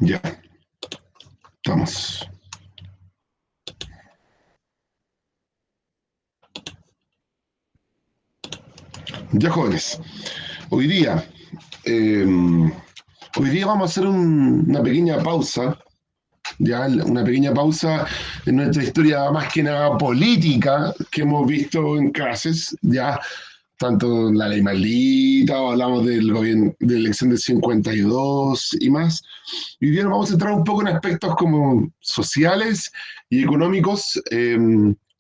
Ya, estamos. Ya, jóvenes. Hoy día, eh, hoy día vamos a hacer una pequeña pausa, ya, una pequeña pausa en nuestra historia más que nada política que hemos visto en clases, ya, tanto la ley maldita, o hablamos del gobierno, de la elección del 52 y más. Hoy día nos vamos a centrar un poco en aspectos como sociales y económicos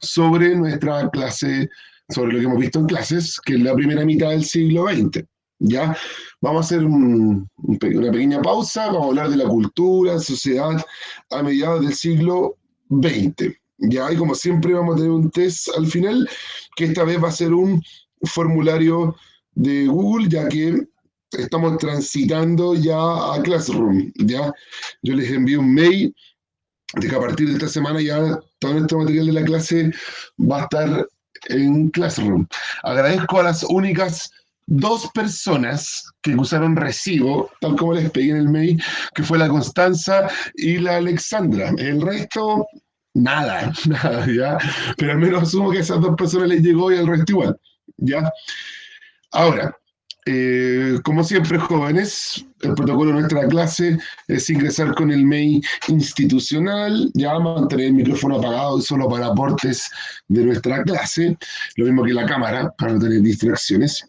sobre nuestra clase, sobre lo que hemos visto en clases, que es la primera mitad del siglo XX. ¿Ya? Vamos a hacer una pequeña pausa, vamos a hablar de la cultura, sociedad a mediados del siglo XX. ¿Ya? Y como siempre vamos a tener un test al final, que esta vez va a ser un formulario de Google, ya que estamos transitando ya a Classroom, ¿ya? Yo les envío un mail de que a partir de esta semana ya todo nuestro material de la clase va a estar en Classroom. Agradezco a las únicas dos personas que usaron recibo, tal como les pedí en el mail, que fue la Constanza y la Alexandra. El resto, nada, nada, ¿ya? Pero al menos asumo que a esas dos personas les llegó y al resto igual, ¿ya? Ahora, como siempre, jóvenes, el protocolo de nuestra clase es ingresar con el mail institucional, ya mantener el micrófono apagado y solo para aportes de nuestra clase, lo mismo que la cámara, para no tener distracciones.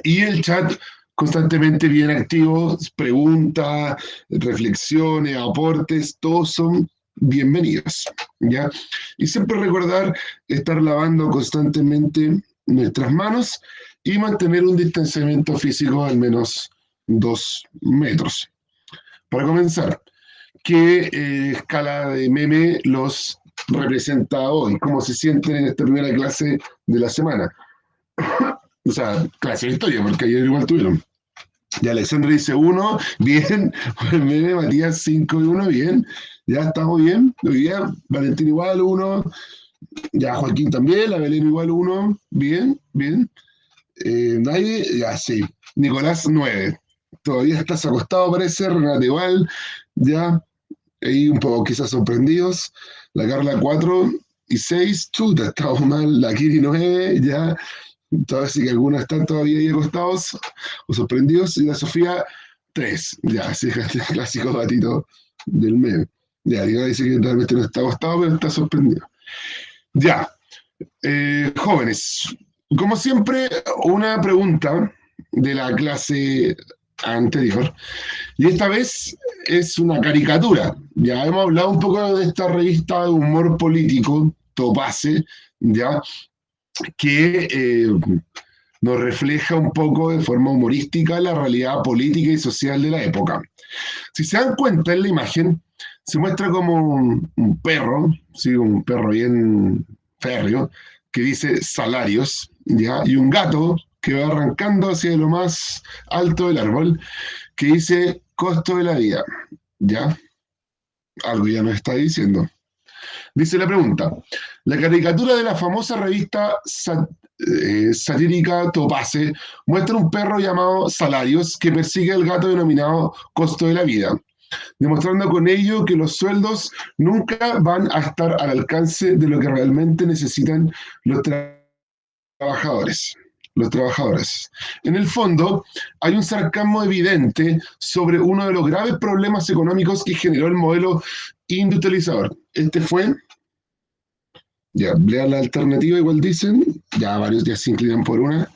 Y el chat constantemente bien activo, preguntas, reflexiones, aportes, todos son bienvenidos, ¿ya? Y siempre recordar estar lavando constantemente nuestras manos y mantener un distanciamiento físico de al menos 2 metros. Para comenzar, ¿qué escala de meme los representa hoy? ¿Cómo se sienten en esta primera clase de la semana? O sea, clase de historia, porque ayer igual tuvieron. Y Alexandre dice 1, bien. El meme Matías 5 y 1, bien. Ya estamos bien. Hoy día Valentín igual 1. Ya Joaquín también. La Belén igual 1. Bien, bien. Nadie, ya sí. Nicolás 9. Todavía estás acostado, parece. Renata igual. Ya. Ahí un poco quizás sorprendidos. La Carla 4 y 6. Chuta, estamos mal. La Kiri 9. Ya. Todavía sí que algunos están todavía ahí acostados o sorprendidos, y la Sofía 3. Ya, sí, el clásico gatito del meme. Ya, Diana dice que realmente no está acostado, pero está sorprendido. Ya, jóvenes, como siempre, una pregunta de la clase anterior, y esta vez es una caricatura. Ya hemos hablado un poco de esta revista de humor político, Topase, ya, que nos refleja un poco de forma humorística la realidad política y social de la época. Si se dan cuenta en la imagen, se muestra como un perro, ¿sí? Un perro bien férreo, que dice salarios, ¿ya? Y un gato que va arrancando hacia lo más alto del árbol, que dice costo de la vida, ¿ya? Algo ya nos está diciendo. Dice la pregunta, la caricatura de la famosa revista satírica Topase muestra un perro llamado Salarios que persigue al gato denominado Costo de la Vida, demostrando con ello que los sueldos nunca van a estar al alcance de lo que realmente necesitan los trabajadores. Los trabajadores. En el fondo, hay un sarcasmo evidente sobre uno de los graves problemas económicos que generó el modelo industrializador. Este fue ya, lea la alternativa, igual dicen. Ya varios ya se inclinan por una.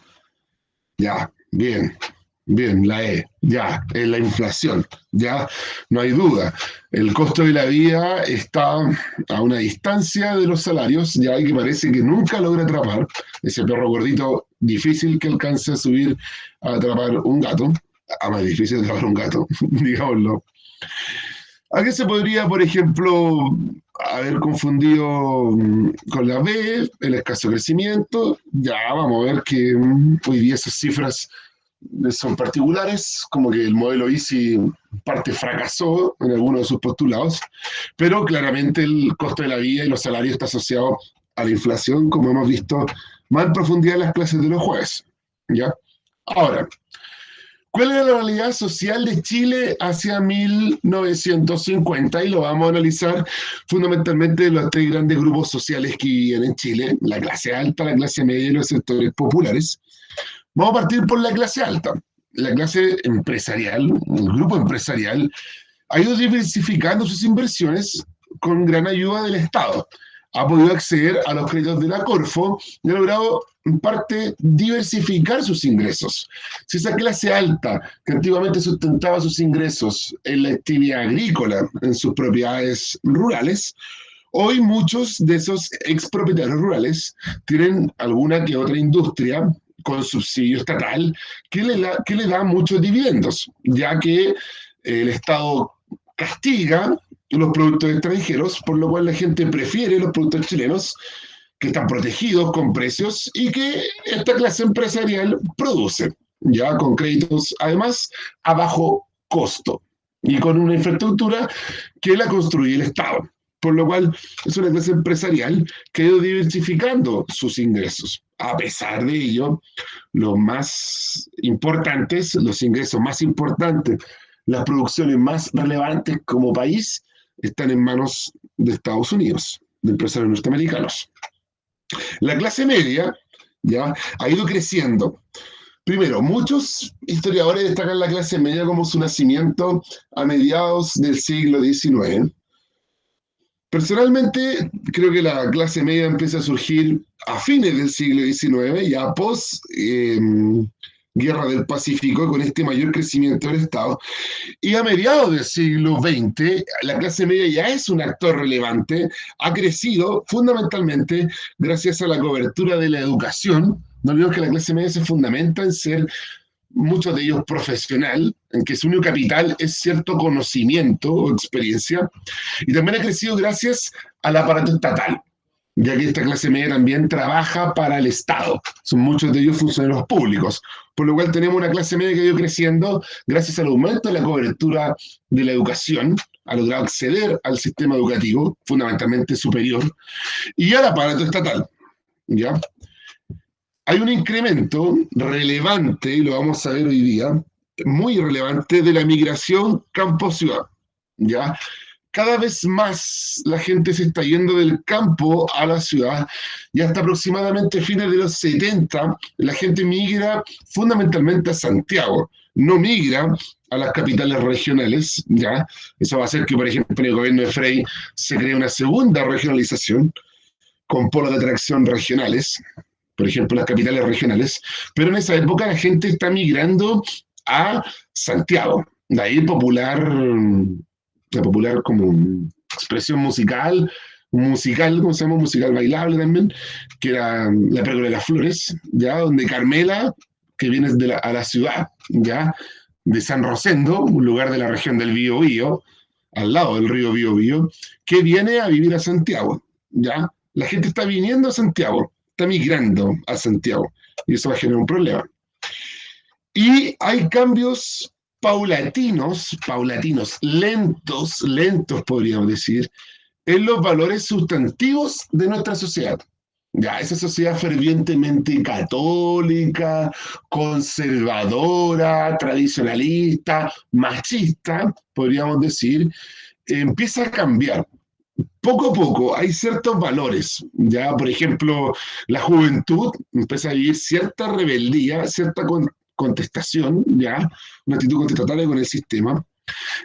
Ya, bien, bien, la E. Ya, es la inflación. Ya, no hay duda. El costo de la vida está a una distancia de los salarios, ya que parece que nunca logra atrapar. Ese perro gordito, difícil que alcance a subir a atrapar un gato. Más difícil atrapar un gato, digámoslo. ¿A qué se podría, por ejemplo, haber confundido con la B, el escaso crecimiento? Ya vamos a ver que hoy día esas cifras son particulares, como que el modelo Easy parte fracasó en algunos de sus postulados, pero claramente el costo de la vida y los salarios está asociado a la inflación, como hemos visto más en profundidad en las clases de los jueves. ¿Ya? Ahora, ¿Cuál era la realidad social de Chile hacia 1950? Y lo vamos a analizar fundamentalmente de los tres grandes grupos sociales que vivían en Chile, la clase alta, la clase media y los sectores populares. Vamos a partir por la clase alta. La clase empresarial, el grupo empresarial, ha ido diversificando sus inversiones con gran ayuda del Estado. Ha podido acceder a los créditos de la Corfo y ha logrado, en parte, diversificar sus ingresos. Si esa clase alta, que antiguamente sustentaba sus ingresos en la actividad agrícola, en sus propiedades rurales, hoy muchos de esos expropietarios rurales tienen alguna que otra industria con subsidio estatal que le da muchos dividendos, ya que el Estado castiga los productos extranjeros, por lo cual la gente prefiere los productos chilenos que están protegidos con precios y que esta clase empresarial produce, ya con créditos además a bajo costo y con una infraestructura que la construye el Estado. Por lo cual es una clase empresarial que ha ido diversificando sus ingresos. A pesar de ello, los más importantes, los ingresos más importantes, las producciones más relevantes como país están en manos de Estados Unidos, de empresarios norteamericanos. La clase media ya ha ido creciendo. Primero, muchos historiadores destacan la clase media como su nacimiento a mediados del siglo XIX. Personalmente, creo que la clase media empieza a surgir a fines del siglo XIX, ya post Guerra del Pacífico, con este mayor crecimiento del Estado. Y a mediados del siglo XX, la clase media ya es un actor relevante, ha crecido fundamentalmente gracias a la cobertura de la educación. No olvidemos que la clase media se fundamenta en ser, muchos de ellos profesional, en que su único capital es cierto conocimiento o experiencia, y también ha crecido gracias al aparato estatal, ya que esta clase media también trabaja para el Estado, son muchos de ellos funcionarios públicos, por lo cual tenemos una clase media que ha ido creciendo gracias al aumento de la cobertura de la educación, ha logrado acceder al sistema educativo, fundamentalmente superior, y al aparato estatal, ¿ya? Hay un incremento relevante, y lo vamos a ver hoy día, muy relevante, de la migración campo-ciudad. ¿Ya? Cada vez más la gente se está yendo del campo a la ciudad y hasta aproximadamente fines de los 70 la gente migra fundamentalmente a Santiago, no migra a las capitales regionales, ¿ya? Eso va a hacer que, por ejemplo, en el gobierno de Frei se cree una segunda regionalización con polos de atracción regionales, por ejemplo, las capitales regionales, pero en esa época la gente está migrando a Santiago. De ahí la popular como expresión musical, ¿cómo se llama? Musical bailable también, que era la Pérgola de las Flores, ya, donde Carmela, que viene a la ciudad, ya, de San Rosendo, un lugar de la región del Biobío, al lado del río Biobío, que viene a vivir a Santiago, ya. La gente está viniendo a Santiago, está migrando a Santiago, y eso va a generar un problema. Y hay cambios paulatinos, lentos podríamos decir, en los valores sustantivos de nuestra sociedad. Ya, esa sociedad fervientemente católica, conservadora, tradicionalista, machista, podríamos decir, empieza a cambiar. Poco a poco hay ciertos valores, ya por ejemplo la juventud empieza a vivir cierta rebeldía, cierta contestación, ya una actitud contestataria con el sistema.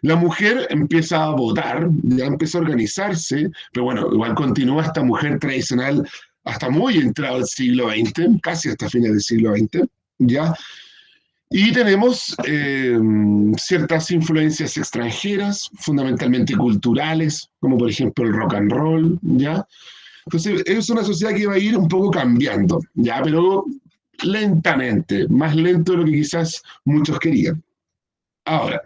La mujer empieza a votar, ya empieza a organizarse, pero bueno, igual continúa esta mujer tradicional hasta muy entrado el siglo XX, casi hasta fines del siglo XX, ya. Y tenemos ciertas influencias extranjeras, fundamentalmente culturales, como por ejemplo el rock and roll, ¿ya? Entonces, es una sociedad que va a ir un poco cambiando, ¿ya? Pero lentamente, más lento de lo que quizás muchos querían. Ahora,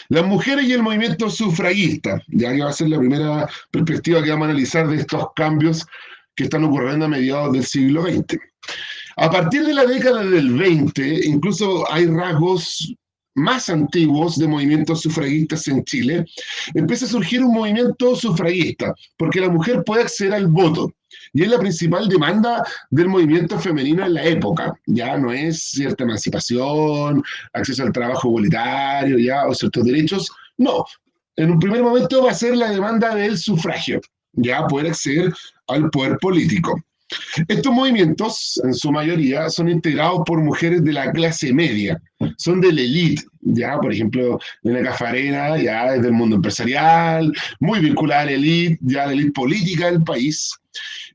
las mujeres y el movimiento sufragista, ya que va a ser la primera perspectiva que vamos a analizar de estos cambios que están ocurriendo a mediados del siglo XX. A partir de la década del 20, incluso hay rasgos más antiguos de movimientos sufragistas en Chile, empieza a surgir un movimiento sufragista, porque la mujer puede acceder al voto. y es la principal demanda del movimiento femenino en la época. Ya no es cierta emancipación, acceso al trabajo igualitario, ya, o ciertos derechos, no. En un primer momento va a ser la demanda del sufragio, ya poder acceder al poder político. Estos movimientos, en su mayoría, son integrados por mujeres de la clase media, son de la élite, ya, por ejemplo, Elena Cafarena, ya es del mundo empresarial, muy vinculada a la élite, ya a la élite política del país,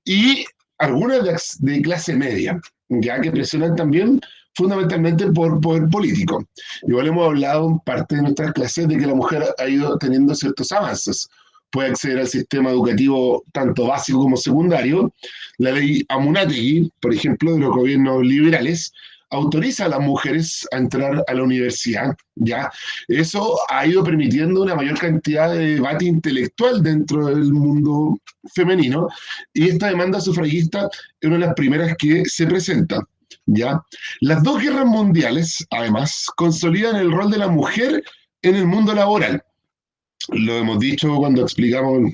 y algunas de clase media, ya que presionan también fundamentalmente por poder político. Igual hemos hablado en parte de nuestras clases de que la mujer ha ido teniendo ciertos avances. Puede acceder al sistema educativo tanto básico como secundario. La ley Amunátegui, por ejemplo, de los gobiernos liberales, autoriza a las mujeres a entrar a la universidad, ¿ya? Eso ha ido permitiendo una mayor cantidad de debate intelectual dentro del mundo femenino, y esta demanda sufragista es una de las primeras que se presenta, ¿ya? Las dos guerras mundiales, además, consolidan el rol de la mujer en el mundo laboral. Lo hemos dicho cuando explicamos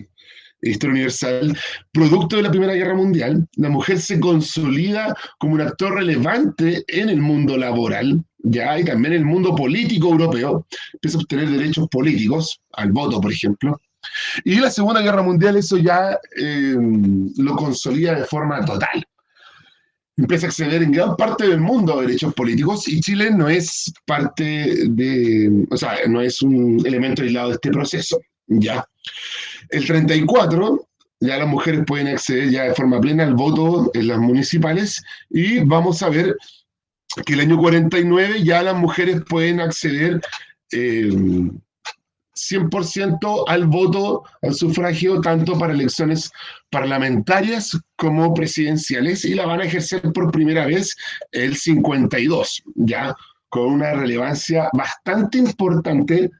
Historia Universal. Producto de la Primera Guerra Mundial, la mujer se consolida como un actor relevante en el mundo laboral, ya, y también en el mundo político europeo. Empieza a obtener derechos políticos, al voto, por ejemplo. Y la Segunda Guerra Mundial eso ya lo consolida de forma total. Empieza a acceder en gran parte del mundo a derechos políticos, y Chile no es parte de, o sea, no es un elemento aislado de este proceso, ¿ya? El 34, ya las mujeres pueden acceder ya de forma plena al voto en las municipales, y vamos a ver que el año 49 ya las mujeres pueden acceder eh, 100% al voto, al sufragio, tanto para elecciones parlamentarias como presidenciales, y la van a ejercer por primera vez el 52, ya con una relevancia bastante importante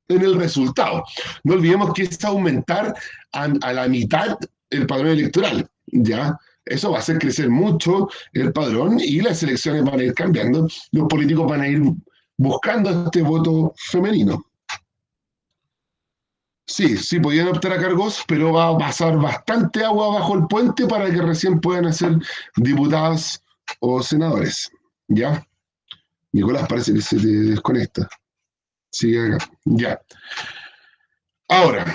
en el resultado. No olvidemos que es aumentar a la mitad el padrón electoral, ¿ya? Eso va a hacer crecer mucho el padrón, y las elecciones van a ir cambiando. Los políticos van a ir buscando este voto femenino. Sí, sí, podían optar a cargos, pero va a pasar bastante agua bajo el puente para que recién puedan ser diputados o senadores. ¿Ya? Nicolás, parece que se te desconecta. Sigue acá. Ya. Ahora,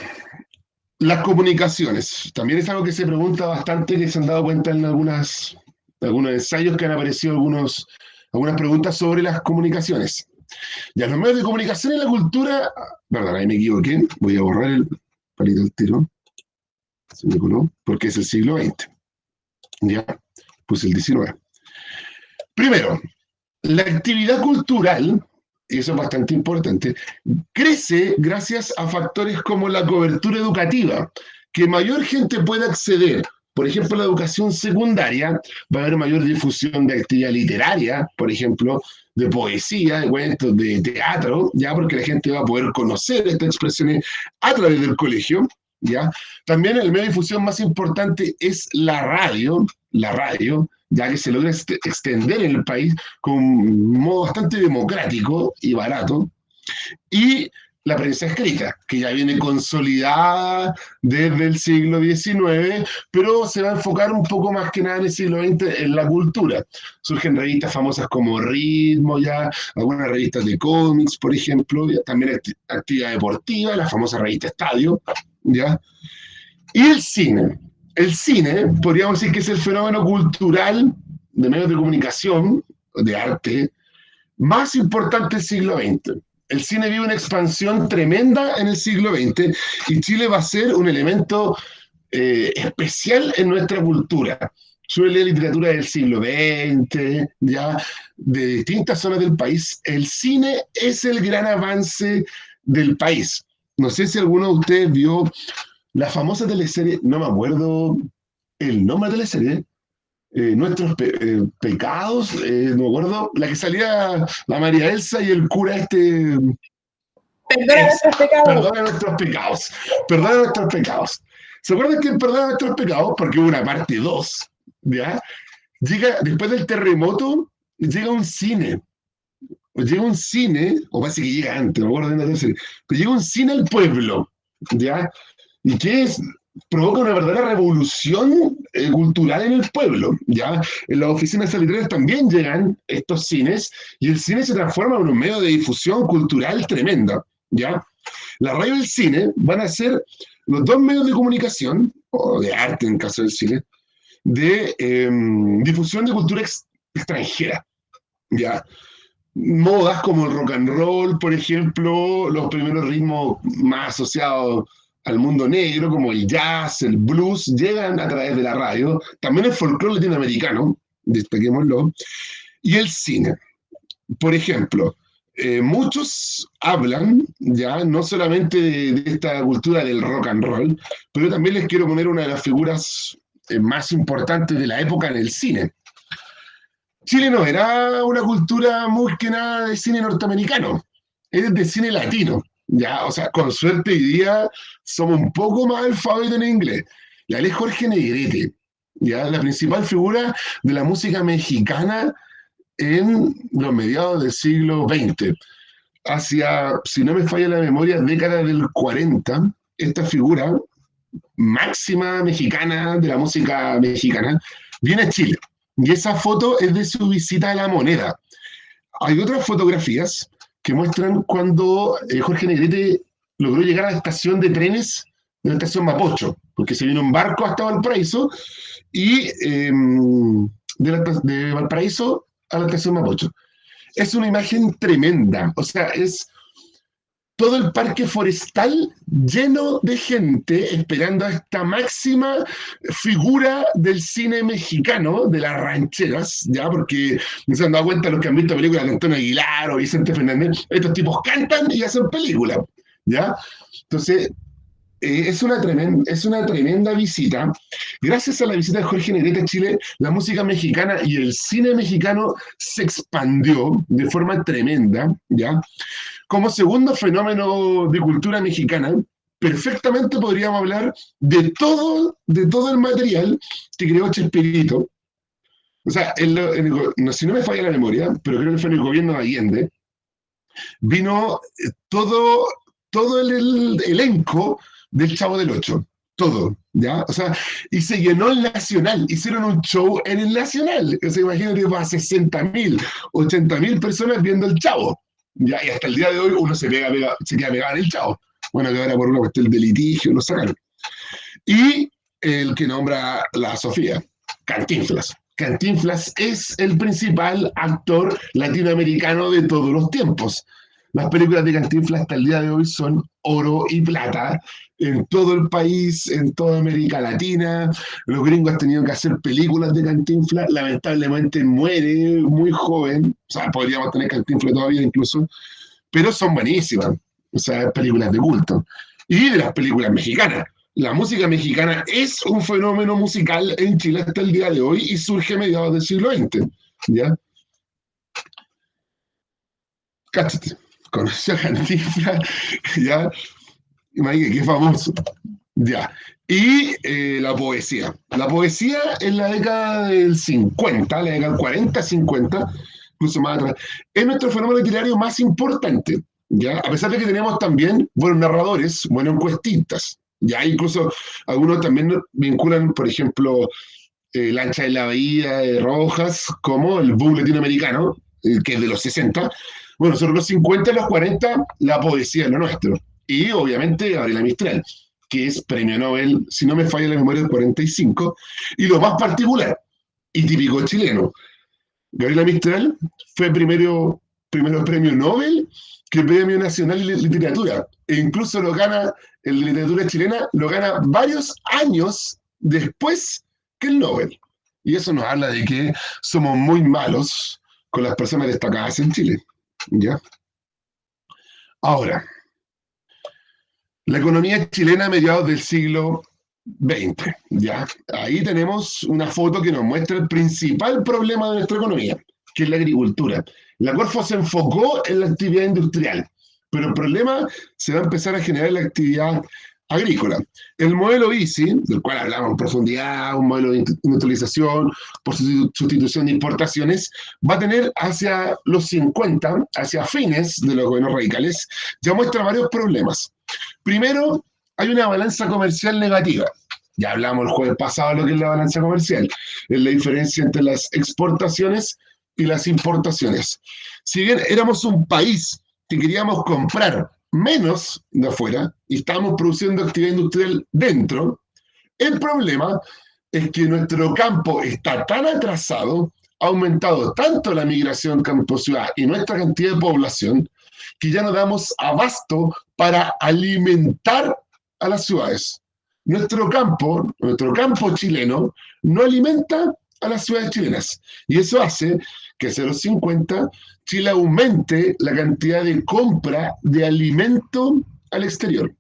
las comunicaciones. También es algo que se pregunta bastante, que se han dado cuenta en algunos ensayos que han aparecido algunas preguntas sobre las comunicaciones. Ya, los medios de comunicación en la cultura. Perdón, ahí me equivoqué. Voy a borrar el palito del tiro. Se me coló, porque es el siglo XX. Ya, puse el XIX. Primero, la actividad cultural, y eso es bastante importante, crece gracias a factores como la cobertura educativa, que mayor gente puede acceder. Por ejemplo, la educación secundaria, va a haber mayor difusión de actividad literaria, por ejemplo, de poesía, de cuentos, de teatro, ya, porque la gente va a poder conocer estas expresiones a través del colegio, ya. También el medio de difusión más importante es la radio, ya que se logra extender en el país con un modo bastante democrático y barato, y la prensa escrita, que ya viene consolidada desde el siglo XIX, pero se va a enfocar un poco más que nada en el siglo XX en la cultura. Surgen revistas famosas como Ritmo, ya, algunas revistas de cómics, por ejemplo, ya, también actividad deportiva, la famosa revista Estadio, ¿ya? Y el cine. El cine, podríamos decir que es el fenómeno cultural de medios de comunicación, de arte, más importante del siglo XX. El cine vive una expansión tremenda en el siglo XX, y Chile va a ser un elemento especial en nuestra cultura. Suele literatura del siglo XX, ya de distintas zonas del país. El cine es el gran avance del país. No sé si alguno de ustedes vio la famosa teleserie, no me acuerdo el nombre de la teleserie, nuestros pecados, no me acuerdo, la que salía la María Elsa y el cura este. Perdona Esa, nuestros pecados. perdona nuestros pecados, perdona nuestros pecados. ¿Se acuerdan que en Perdona nuestros pecados? Porque hubo una parte 2, ¿ya? Llega, después del terremoto, llega un cine, o parece que llega antes, no me acuerdo de la serie, pero llega un cine al pueblo, ¿ya? ¿Y qué es? provoca una verdadera revolución cultural en el pueblo, ¿ya? En las oficinas salitreras también llegan estos cines y el cine se transforma en un medio de difusión cultural tremenda, ¿ya? La radio y el cine van a ser los dos medios de comunicación, o de arte en caso del cine, de difusión de cultura extranjera, ¿ya? Modas como el rock and roll, por ejemplo, los primeros ritmos más asociados al mundo negro, como el jazz, el blues, llegan a través de la radio, también el folclore latinoamericano, destaquémoslo, y el cine. Por ejemplo, muchos hablan ya no solamente de esta cultura del rock and roll, pero también les quiero poner una de las figuras más importantes de la época en el cine. Chile no era una cultura muy que nada de cine norteamericano, es de cine latino. Ya, o sea, con suerte hoy día somos un poco más alfabetos en inglés. La es Jorge Negrete, ya, la principal figura de la música mexicana en los mediados del siglo XX. Hacia, si no me falla la memoria, década del 40, esta figura máxima mexicana de la música mexicana viene a Chile. Y esa foto es de su visita a La Moneda. Hay otras fotografías que muestran cuando Jorge Negrete logró llegar a la estación de trenes de la estación Mapocho, porque se vino en barco hasta Valparaíso y de Valparaíso a la estación Mapocho. Es una imagen tremenda, o sea, es todo el parque forestal lleno de gente esperando a esta máxima figura del cine mexicano, de las rancheras, ¿ya? Porque no se han dado cuenta los que han visto películas de Antonio Aguilar o Vicente Fernández, estos tipos cantan y hacen películas, ¿ya? Entonces, es una tremenda visita. Gracias a la visita de Jorge Negrete a Chile, la música mexicana y el cine mexicano se expandió de forma tremenda, ¿ya? Como segundo fenómeno de cultura mexicana, perfectamente podríamos hablar de todo el material que creó Chespirito. O sea, no, si no me falla la memoria, pero creo que fue en el gobierno de Allende, vino todo el elenco del Chavo del Ocho. Todo, ¿ya? O sea, y se llenó el Nacional, hicieron un show en el Nacional. O sea, imagínate, va a 60.000, 80.000 personas viendo el Chavo. ¿Ya? Y hasta el día de hoy uno se queda pegado en el Chavo. Bueno, que ahora por una cuestión de litigio lo sacaron. Y el que nombra la Sofía, Cantinflas. Cantinflas es el principal actor latinoamericano de todos los tiempos. Las películas de Cantinflas hasta el día de hoy son oro y plata en todo el país, en toda América Latina. Los gringos han tenido que hacer películas de Cantinflas. Lamentablemente muere muy joven. O sea, podríamos tener Cantinflas todavía incluso. Pero son buenísimas. O sea, películas de culto. Y de las películas mexicanas. La música mexicana es un fenómeno musical en Chile hasta el día de hoy y surge a mediados del siglo XX. ¿Ya? Cáchate. Conoció a Cantinflas, ¿ya? Imagínate, qué famoso. Ya. Y la poesía. La poesía en la década del 50, la década del 40, 50, incluso más atrás, es nuestro fenómeno literario más importante. ¿Ya? A pesar de que tenemos también buenos narradores, buenos encuestistas. Ya incluso algunos también vinculan, por ejemplo, La ancha de la bahía de Rojas, como el boom latinoamericano, que es de los 60. Bueno, sobre los 50 y los 40, la poesía es lo nuestro. Y obviamente Gabriela Mistral, que es premio Nobel, si no me falla la memoria, del 45. Y lo más particular y típico chileno, Gabriela Mistral fue primero premio Nobel que premio nacional de literatura. E incluso lo gana, en literatura chilena, lo gana varios años después que el Nobel. Y eso nos habla de que somos muy malos con las personas destacadas en Chile. ¿Ya? Ahora, la economía chilena a mediados del siglo XX, ¿ya? Ahí tenemos una foto que nos muestra el principal problema de nuestra economía, que es la agricultura. La Corfo se enfocó en la actividad industrial, pero el problema se va a empezar a generar en la actividad agrícola. El modelo ICI, del cual hablamos en profundidad, un modelo de industrialización por sustitución de importaciones, va a tener hacia los 50, hacia fines de los gobiernos radicales, ya muestra varios problemas. Primero, hay una balanza comercial negativa. Ya hablamos el jueves pasado de lo que es la balanza comercial. Es la diferencia entre las exportaciones y las importaciones. Si bien éramos un país que queríamos comprar menos de afuera y estábamos produciendo actividad industrial dentro, el problema es que nuestro campo está tan atrasado, ha aumentado tanto la migración campo-ciudad y nuestra cantidad de población, que ya no damos abasto para alimentar a las ciudades. Nuestro campo chileno, no alimenta a las ciudades chilenas. Y eso hace que hacia los 50 Chile aumente la cantidad de compra de alimento al exterior.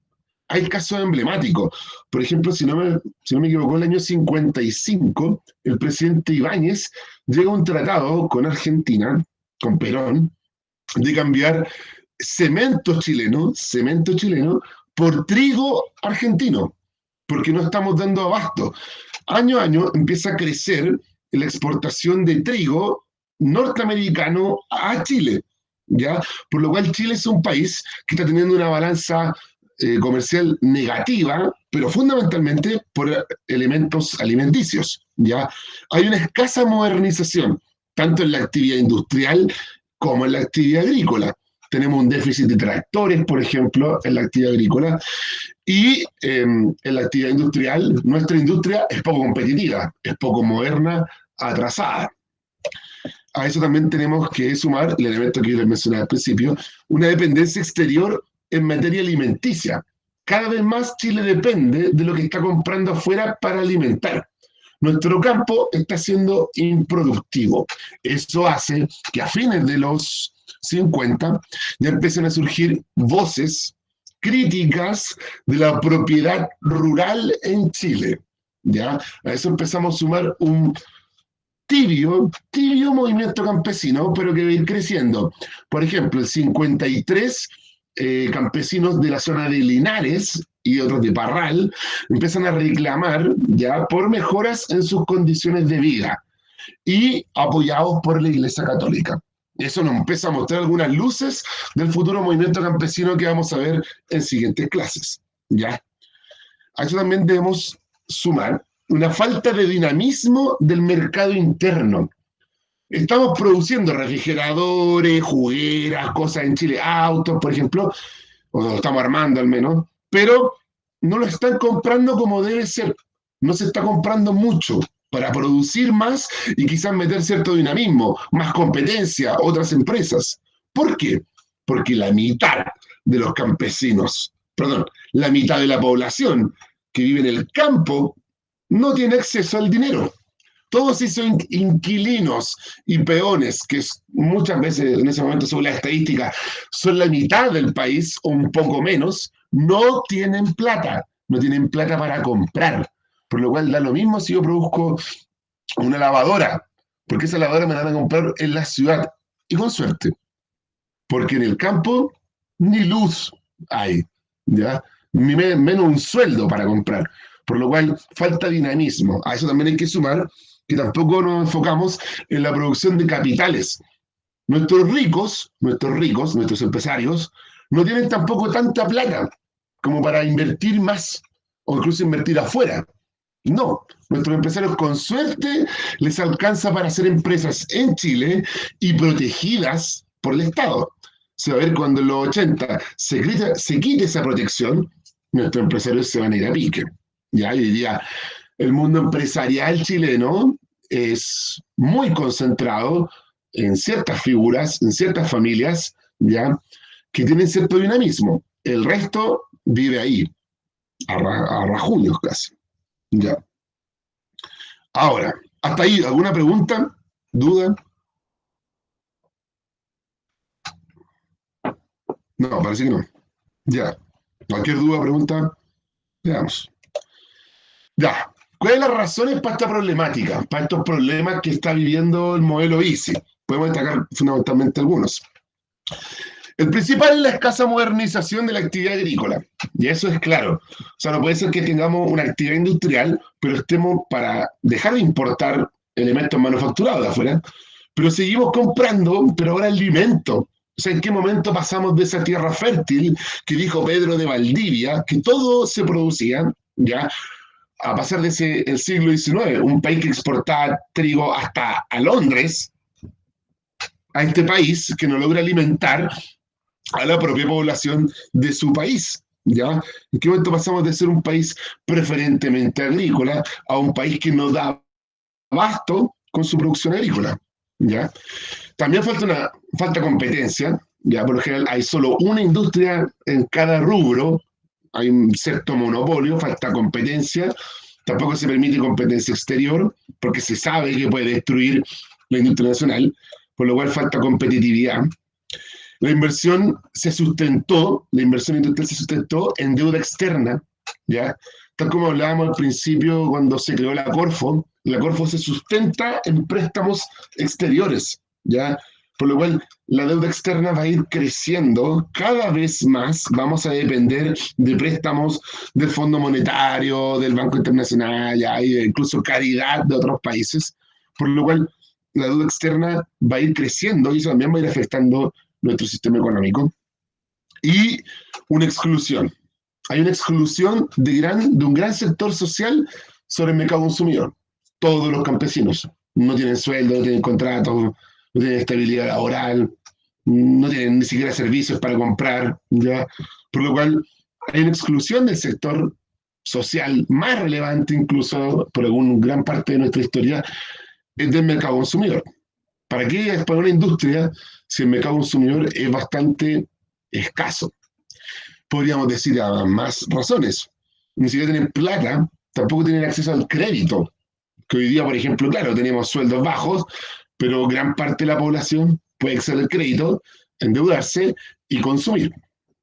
Hay casos emblemáticos. Por ejemplo, si no me equivoco, en el año 55, el presidente Ibáñez llega a un tratado con Argentina, con Perón, de cambiar cemento chileno, por trigo argentino, porque no estamos dando abasto. Año a año empieza a crecer la exportación de trigo norteamericano a Chile, ¿ya? Por lo cual Chile es un país que está teniendo una balanza comercial negativa, pero fundamentalmente por elementos alimenticios, ¿ya? Hay una escasa modernización, tanto en la actividad industrial como en la actividad agrícola. Tenemos un déficit de tractores, por ejemplo, en la actividad agrícola, y en la actividad industrial, nuestra industria es poco competitiva, es poco moderna, atrasada. A eso también tenemos que sumar el elemento que yo les mencionaba al principio, una dependencia exterior en materia alimenticia. Cada vez más Chile depende de lo que está comprando afuera para alimentar. Nuestro campo está siendo improductivo. Eso hace que a fines de los 50 ya empiecen a surgir voces críticas de la propiedad rural en Chile. ¿Ya? A eso empezamos a sumar un tibio movimiento campesino, pero que va a ir creciendo. Por ejemplo, el 53 campesinos de la zona de Linares y otros de Parral empiezan a reclamar ya por mejoras en sus condiciones de vida y apoyados por la Iglesia Católica. Eso nos empieza a mostrar algunas luces del futuro movimiento campesino que vamos a ver en siguientes clases. ¿Ya? A eso también debemos sumar una falta de dinamismo del mercado interno. Estamos produciendo refrigeradores, jugueras, cosas en Chile, autos, por ejemplo, o lo estamos armando al menos, pero no lo están comprando como debe ser. No se está comprando mucho para producir más y quizás meter cierto dinamismo, más competencia, otras empresas. ¿Por qué? Porque la mitad de los campesinos, perdón, la mitad de la población que vive en el campo no tiene acceso al dinero. Todos esos inquilinos y peones, que muchas veces en ese momento, según la estadística, son la mitad del país o un poco menos, no tienen plata para comprar. Por lo cual da lo mismo si yo produzco una lavadora, porque esa lavadora me la van a comprar en la ciudad, y con suerte, porque en el campo ni luz hay, ¿ya? Ni menos un sueldo para comprar. Por lo cual falta dinamismo. A eso también hay que sumar que tampoco nos enfocamos en la producción de capitales. Nuestros empresarios, no tienen tampoco tanta plata como para invertir más o incluso invertir afuera. No, nuestros empresarios con suerte les alcanza para hacer empresas en Chile y protegidas por el Estado. Se va a ver cuando en los 80 se quite esa protección, nuestros empresarios se van a ir a pique. Ya, hoy día el mundo empresarial chileno es muy concentrado en ciertas figuras, en ciertas familias, ya, que tienen cierto dinamismo. El resto vive ahí, a rajuños casi. Ya. Ahora, hasta ahí, ¿alguna pregunta? ¿Duda? No, parece que no. Ya. Cualquier duda, pregunta, veamos. Ya. ¿Cuáles son las razones para esta problemática, para estos problemas que está viviendo el modelo ICI? Podemos destacar fundamentalmente algunos. El principal es la escasa modernización de la actividad agrícola, y eso es claro. O sea, no puede ser que tengamos una actividad industrial, pero estemos para dejar de importar elementos manufacturados de afuera, pero seguimos comprando, pero ahora alimento. O sea, ¿en qué momento pasamos de esa tierra fértil que dijo Pedro de Valdivia, que todo se producía, ya, a pasar de el siglo XIX, un país que exportaba trigo hasta a Londres, a este país que no logra alimentar a la propia población de su país. ¿Ya? ¿En qué momento pasamos de ser un país preferentemente agrícola a un país que no da abasto con su producción agrícola? ¿Ya? También falta competencia, ya por lo general hay solo una industria en cada rubro, hay un cierto monopolio, falta competencia, tampoco se permite competencia exterior, porque se sabe que puede destruir la industria nacional, por lo cual falta competitividad. La inversión industrial se sustentó en deuda externa, ¿ya? Tal como hablábamos al principio cuando se creó la Corfo se sustenta en préstamos exteriores, ¿ya? Por lo cual la deuda externa va a ir creciendo cada vez más, vamos a depender de préstamos del Fondo Monetario, del Banco Internacional, ¿ya? Y incluso caridad de otros países, por lo cual la deuda externa va a ir creciendo y eso también va a ir afectando nuestro sistema económico. Y una exclusión. Hay una exclusión de un gran sector social sobre el mercado consumidor. Todos los campesinos no tienen sueldo, no tienen contrato, no tienen estabilidad laboral, no tienen ni siquiera servicios para comprar, ¿ya? Por lo cual hay una exclusión del sector social más relevante incluso por alguna gran parte de nuestra historia es del mercado consumidor. ¿Para qué exponer una industria si el mercado consumidor es bastante escaso? Podríamos decir a más razones. Ni siquiera tienen plata, tampoco tienen acceso al crédito. Que hoy día, por ejemplo, claro, tenemos sueldos bajos, pero gran parte de la población puede acceder al crédito, endeudarse y consumir.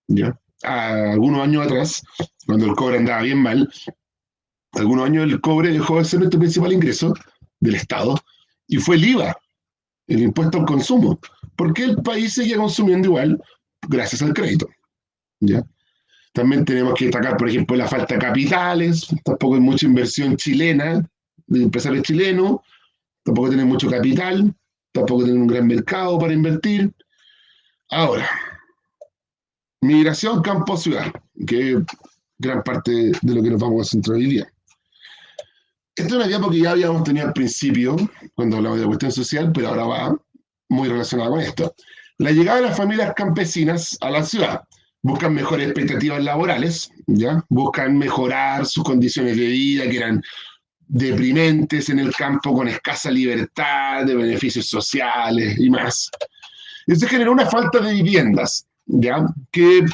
¿Ya? Algunos años atrás, cuando el cobre andaba bien mal, algunos años el cobre dejó de ser nuestro principal ingreso del Estado y fue el IVA, el impuesto al consumo, porque el país seguía consumiendo igual gracias al crédito. ¿Ya? También tenemos que destacar, por ejemplo, la falta de capitales, tampoco hay mucha inversión chilena, de empresarios chilenos, tampoco tienen mucho capital, tampoco tienen un gran mercado para invertir. Ahora, migración campo-ciudad, que es gran parte de lo que nos vamos a centrar hoy día. Esta es una diapositiva que ya habíamos tenido al principio, cuando hablamos de la cuestión social, pero ahora va muy relacionada con esto. La llegada de las familias campesinas a la ciudad buscan mejores expectativas laborales, ¿ya? Buscan mejorar sus condiciones de vida, que eran deprimentes en el campo, con escasa libertad, de beneficios sociales y más. Y se generó una falta de viviendas, ¿ya? Que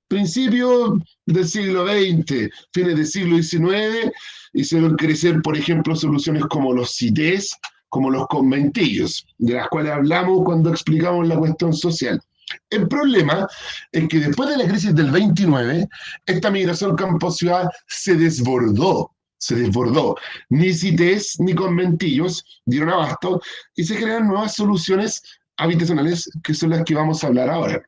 principios del siglo XX, fines del siglo XIX, hicieron crecer, por ejemplo, soluciones como los CITES, como los conventillos, de las cuales hablamos cuando explicamos la cuestión social. El problema es que después de la crisis del 29, esta migración campo-ciudad se desbordó. Ni CITES ni conventillos dieron abasto y se crearon nuevas soluciones habitacionales que son las que vamos a hablar ahora.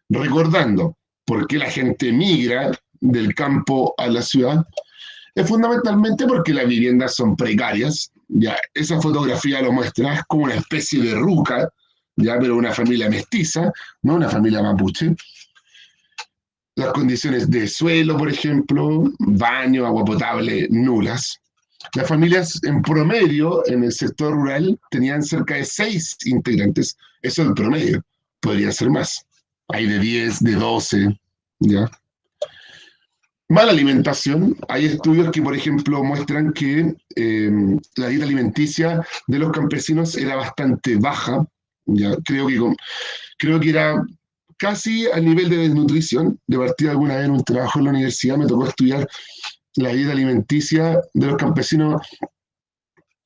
Recordando por qué la gente migra del campo a la ciudad, es fundamentalmente porque las viviendas son precarias. Ya, esa fotografía lo muestra, es como una especie de ruca, ya, pero una familia mestiza, no una familia mapuche. Las condiciones de suelo, por ejemplo, baño, agua potable, nulas. Las familias en promedio en el sector rural tenían cerca de 6 integrantes. Eso es el promedio, podría ser más. Hay de 10, de 12, ¿ya? Mala alimentación. Hay estudios que, por ejemplo, muestran que la dieta alimenticia de los campesinos era bastante baja. ¿Ya? Creo que era casi al nivel de desnutrición. De partida, alguna vez en un trabajo en la universidad me tocó estudiar la dieta alimenticia de los campesinos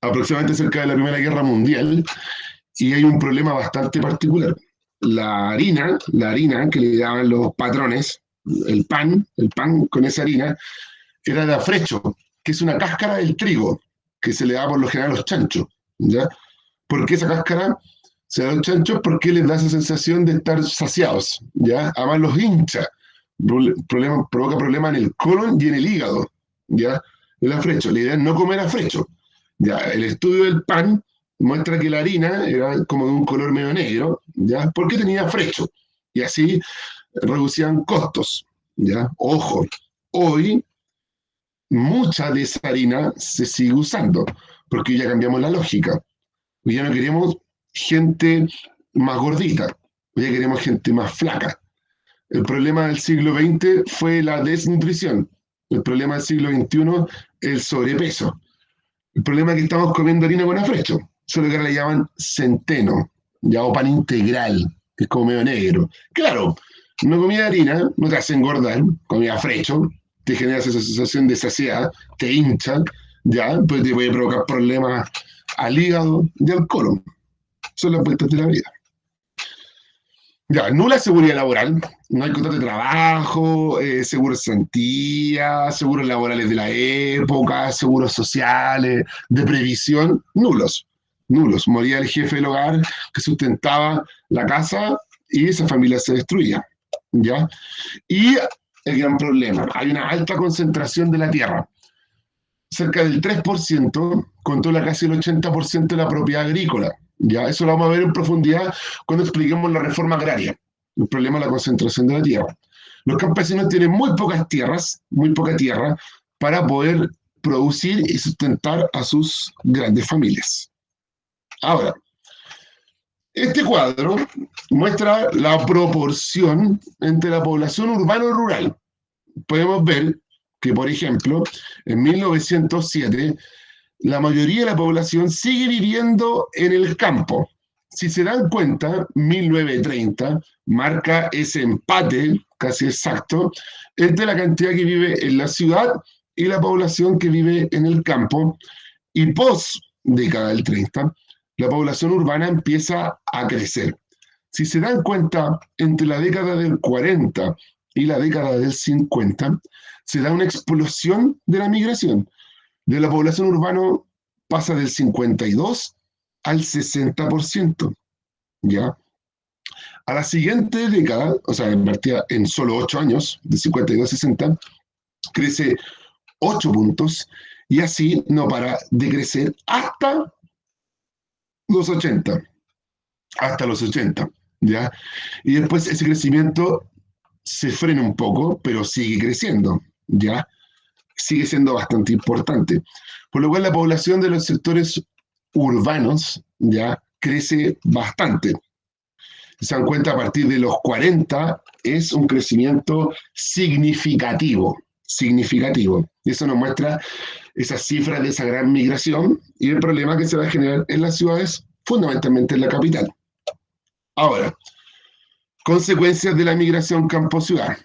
aproximadamente cerca de la Primera Guerra Mundial, y hay un problema bastante particular. La harina que le daban los patrones, el pan con esa harina, era de afrecho, que es una cáscara del trigo, que se le da por lo general a los chanchos, ¿ya? ¿Por qué esa cáscara se da a los chanchos? Porque les da esa sensación de estar saciados, ¿ya? Además los hincha, provoca problemas en el colon y en el hígado, ¿ya? El afrecho, la idea es no comer afrecho, ¿ya? El estudio del pan muestra que la harina era como de un color medio negro, ¿ya? Porque tenía afrecho, y así reducían costos, ¿ya? Ojo, hoy mucha de esa harina se sigue usando, porque ya cambiamos la lógica. Hoy ya no queremos gente más gordita, hoy ya queremos gente más flaca. El problema del siglo XX fue la desnutrición. El problema del siglo XXI, el sobrepeso. El problema es que estamos comiendo harina con afrecho, solo que ahora le llaman centeno, ya, o pan integral, que es como medio negro. Claro, no comida harina no te hace engordar, comida afrecho, te genera esa sensación de saciedad, te hincha, ya, pues te puede provocar problemas al hígado y al colon. Son las vueltas de la vida. Ya, nula seguridad laboral, no hay contrato de trabajo, seguros de cesantía, seguros laborales de la época, seguros sociales, de previsión, nulos, nulos. Moría el jefe del hogar que sustentaba la casa y esa familia se destruía, ¿ya? Y el gran problema, hay una alta concentración de la tierra. Cerca del 3% controla casi el 80% de la propiedad agrícola. Ya, eso lo vamos a ver en profundidad cuando expliquemos la reforma agraria, el problema de la concentración de la tierra. Los campesinos tienen muy poca tierra, para poder producir y sustentar a sus grandes familias. Ahora, este cuadro muestra la proporción entre la población urbana y rural. Podemos ver que, por ejemplo, en 1907, la mayoría de la población sigue viviendo en el campo. Si se dan cuenta, 1930 marca ese empate casi exacto entre la cantidad que vive en la ciudad y la población que vive en el campo. Y post década del 30, la población urbana empieza a crecer. Si se dan cuenta, entre la década del 40 y la década del 50, se da una explosión de la migración. De la población urbana pasa del 52 al 60%, ¿ya? A la siguiente década, o sea, en solo 8 años, de 52 a 60, crece 8 puntos y así no para de crecer los 80, hasta los 80, ¿ya? Y después ese crecimiento se frena un poco, pero sigue creciendo, ¿ya? Sigue siendo bastante importante. Por lo cual la población de los sectores urbanos ya crece bastante. Se dan cuenta, a partir de los 40 es un crecimiento significativo, significativo. Y eso nos muestra esas cifras de esa gran migración y el problema que se va a generar en las ciudades, fundamentalmente en la capital. Ahora, consecuencias de la migración campo-ciudad.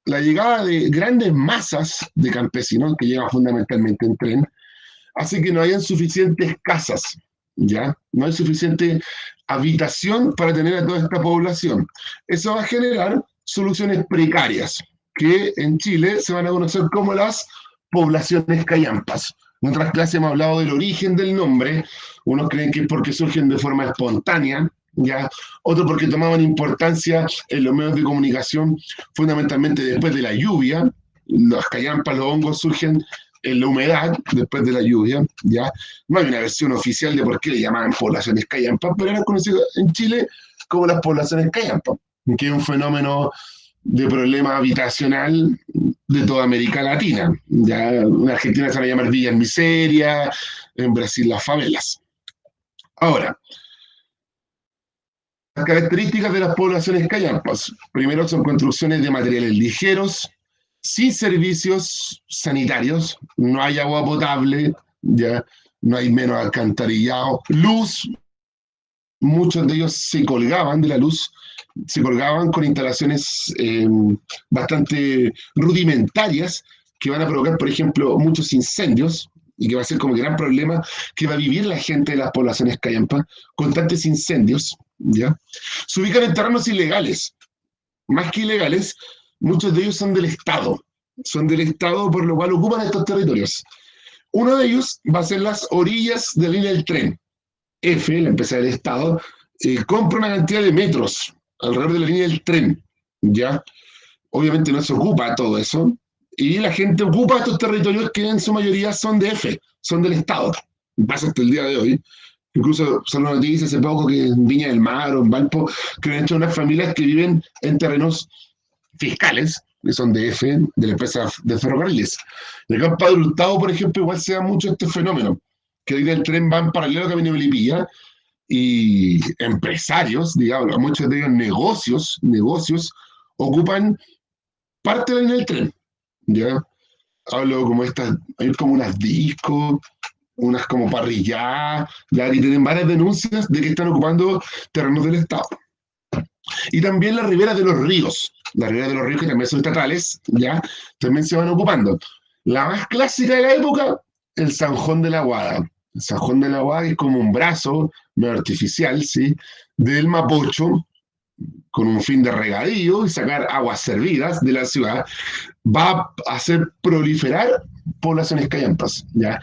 La llegada de grandes masas de campesinos, que llegan fundamentalmente en tren, hace que no hayan suficientes casas, ¿ya? No hay suficiente habitación para tener a toda esta población. Eso va a generar soluciones precarias, que en Chile se van a conocer como las poblaciones callampas. En otras clases hemos hablado del origen del nombre. Unos creen que es porque surgen de forma espontánea, ¿ya? Otros porque tomaban importancia en los medios de comunicación, fundamentalmente después de la lluvia. Las callampas, los hongos surgen en la humedad después de la lluvia, ¿ya? No hay una versión oficial de por qué le llamaban poblaciones callampas, pero eran conocidas en Chile como las poblaciones callampas, que es un fenómeno de problema habitacional de toda América Latina. Ya en Argentina se van a llamar villas miseria, en Brasil las favelas. Ahora, las características de las poblaciones callampas. Primero, son construcciones de materiales ligeros, sin servicios sanitarios, no hay agua potable, ya no hay menos alcantarillado, luz, muchos de ellos se colgaban de la luz, se colgaban con instalaciones bastante rudimentarias que van a provocar, por ejemplo, muchos incendios y que va a ser como gran problema que va a vivir la gente de las poblaciones callampas, constantes incendios, ¿ya? Se ubican en terrenos ilegales, más que ilegales, muchos de ellos son del Estado, por lo cual ocupan estos territorios. Uno de ellos va a ser las orillas de la línea del tren. F, la empresa del Estado, compra una cantidad de metros alrededor de la línea del tren, ¿ya? Obviamente no se ocupa todo eso, y la gente ocupa estos territorios que en su mayoría son de F, son del Estado. Pasa hasta el día de hoy. Incluso son las noticias hace poco que en Viña del Mar o en Valpo, que han hecho unas familias que viven en terrenos fiscales, que son DF, de la empresa de ferrocarriles. En el Campo Padre Hurtado, por ejemplo, igual se da mucho este fenómeno, que hoy día el tren va en paralelo a Camino Melipilla, y empresarios, digamos, muchos de ellos negocios, ocupan parte de la línea del tren, ¿ya? Hablo como estas, hay como unas discos, unas como parrilladas, ya que tienen varias denuncias de que están ocupando terrenos del Estado. Y también las riberas de los ríos que también son estatales, ya, también se van ocupando. La más clásica de la época, el Zanjón de la Guada. El Zanjón de la Guada es como un brazo medio artificial, ¿sí?, del Mapocho, con un fin de regadío y sacar aguas servidas de la ciudad, va a hacer proliferar poblaciones callampas, ¿ya?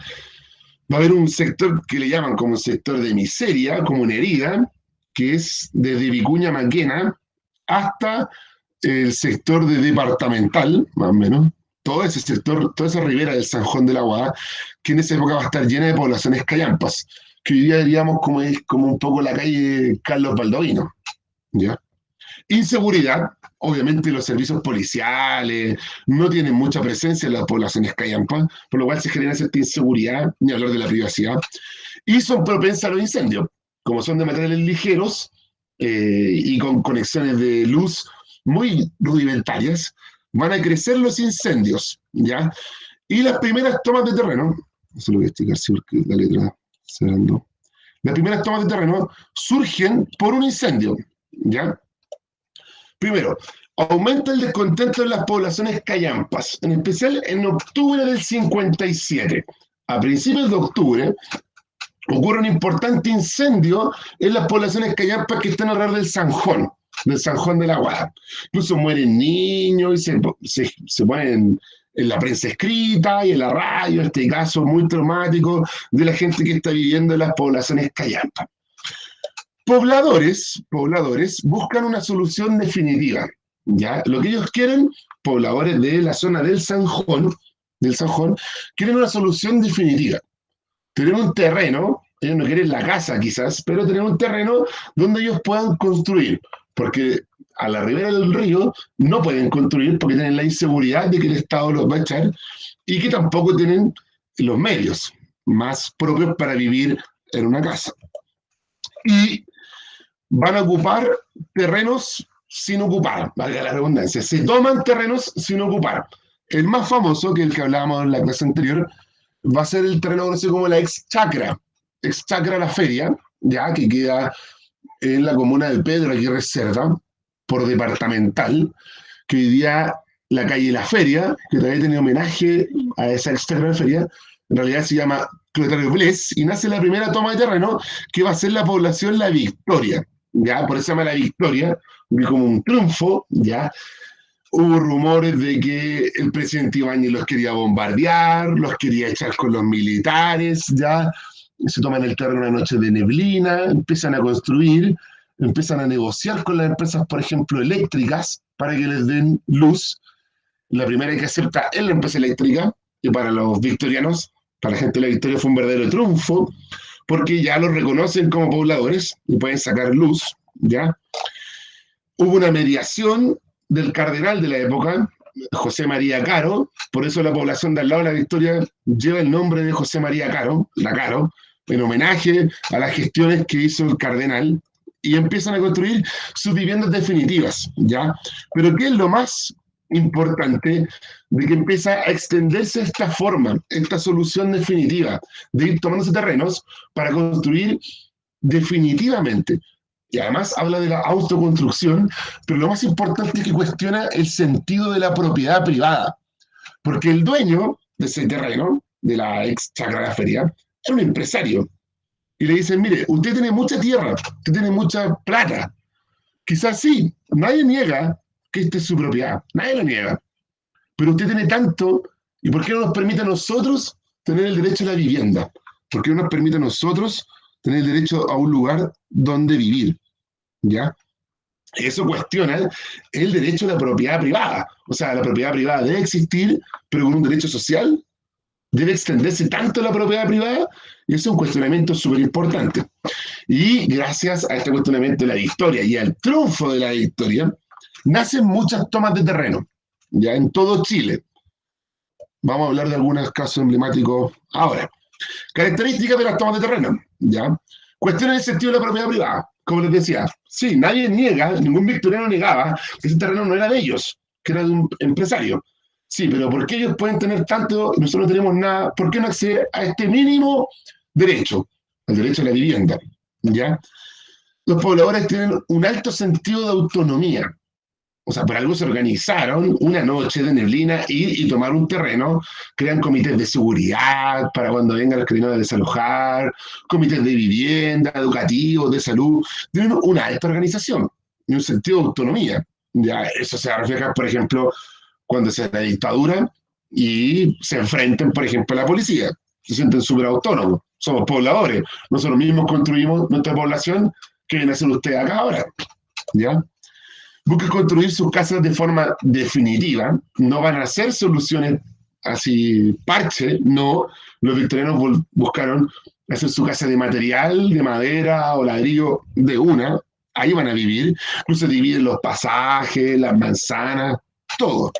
Va a haber un sector que le llaman como un sector de miseria, como una herida, que es desde Vicuña Maquena hasta el sector de departamental, más o menos, todo ese sector, toda esa ribera del Zanjón de la Guada, que en esa época va a estar llena de poblaciones callampas, que hoy día diríamos como es como un poco la calle Carlos Baldovino, ¿ya? Inseguridad, obviamente los servicios policiales no tienen mucha presencia en las poblaciones callampas, por lo cual se genera cierta inseguridad, ni hablar de la privacidad, y son propensas a los incendios, como son de materiales ligeros y con conexiones de luz muy rudimentarias, van a crecer los incendios, ¿ya? Y las primeras tomas de terreno, eso lo voy a explicar si porque la letra se agrandó. Las primeras tomas de terreno surgen por un incendio, ¿ya? Primero, aumenta el descontento en las poblaciones callampas, en especial en octubre del 57. A principios de octubre ocurre un importante incendio en las poblaciones callampas que están alrededor del Zanjón de la Guada. Incluso mueren niños y se ponen en la prensa escrita y en la radio, este caso muy traumático de la gente que está viviendo en las poblaciones callampas. Pobladores buscan una solución definitiva, ¿ya? Lo que ellos quieren, pobladores de la zona del Zanjón, quieren una solución definitiva. Tener un terreno, ellos no quieren la casa quizás, pero tener un terreno donde ellos puedan construir, porque a la ribera del río no pueden construir porque tienen la inseguridad de que el Estado los va a echar y que tampoco tienen los medios más propios para vivir en una casa. Y van a ocupar terrenos sin ocupar, valga la redundancia. Se toman terrenos sin ocupar. El más famoso, que el que hablábamos en la clase anterior, va a ser el terreno conocido como la ex chacra La Feria, ya que queda en la comuna de Pedro Aguirre Cerda, por departamental, que hoy día la calle La Feria, que todavía tiene homenaje a esa ex chacra La Feria, en realidad se llama Clotario Bles, y nace la primera toma de terreno, que va a ser la población La Victoria, ¿ya? Por eso se llama La Victoria, como un triunfo, ¿ya? Hubo rumores de que el presidente Ibáñez los quería bombardear, los quería echar con los militares, ¿ya? Se toman el terreno una noche de neblina, empiezan a construir, empiezan a negociar con las empresas, por ejemplo, eléctricas, para que les den luz. La primera que acepta es la empresa eléctrica, y para los victorianos, para la gente de La Victoria fue un verdadero triunfo, porque ya los reconocen como pobladores y pueden sacar luz, ¿ya? Hubo una mediación del cardenal de la época, José María Caro, por eso la población de al lado de La Victoria lleva el nombre de José María Caro, la Caro, en homenaje a las gestiones que hizo el cardenal, y empiezan a construir sus viviendas definitivas, ¿ya? Pero ¿qué es lo más importante? De que empieza a extenderse esta forma, esta solución definitiva, de ir tomándose terrenos para construir definitivamente. Y además habla de la autoconstrucción, pero lo más importante es que cuestiona el sentido de la propiedad privada, porque el dueño de ese terreno, de la ex chacra La Feria, era un empresario. Y le dicen, mire, usted tiene mucha tierra, usted tiene mucha plata. Quizás sí, nadie niega que esta es su propiedad, nadie lo niega. Pero usted tiene tanto, ¿y por qué no nos permite a nosotros tener el derecho a la vivienda? ¿Por qué no nos permite a nosotros tener el derecho a un lugar donde vivir? ¿Ya? Eso cuestiona el derecho a la propiedad privada. O sea, la propiedad privada debe existir, pero con un derecho social debe extenderse tanto la propiedad privada, y eso es un cuestionamiento súper importante. Y gracias a este cuestionamiento de la Victoria y al triunfo de la Victoria, nacen muchas tomas de terreno. ya en todo Chile. Vamos a hablar de algunos casos emblemáticos ahora. Características de las tomas de terreno, ¿ya? Cuestiones del sentido de la propiedad privada. Como les decía, sí, nadie niega, ningún victoriano negaba que ese terreno no era de ellos, que era de un empresario. Sí, pero ¿por qué ellos pueden tener tanto y nosotros no tenemos nada? ¿Por qué no acceder a este mínimo derecho? El derecho a la vivienda, ¿ya? Los pobladores tienen un alto sentido de autonomía. O sea, por algo se organizaron una noche de neblina y tomar un terreno, crean comités de seguridad para cuando vengan los cariños a desalojar, comités de vivienda, educativos, de salud, tienen una alta organización y un sentido de autonomía. Ya, eso se refleja, por ejemplo, cuando se da la dictadura y se enfrentan, por ejemplo, a la policía. Se sienten súper autónomos. Somos pobladores. Nosotros mismos construimos nuestra población. ¿Qué viene a hacer usted acá ahora? ¿Ya? Buscan construir sus casas de forma definitiva, no van a hacer soluciones así parche, no. Los victorianos buscaron hacer su casa de material, de madera o ladrillo de una, ahí van a vivir, incluso dividen los pasajes, las manzanas, todo.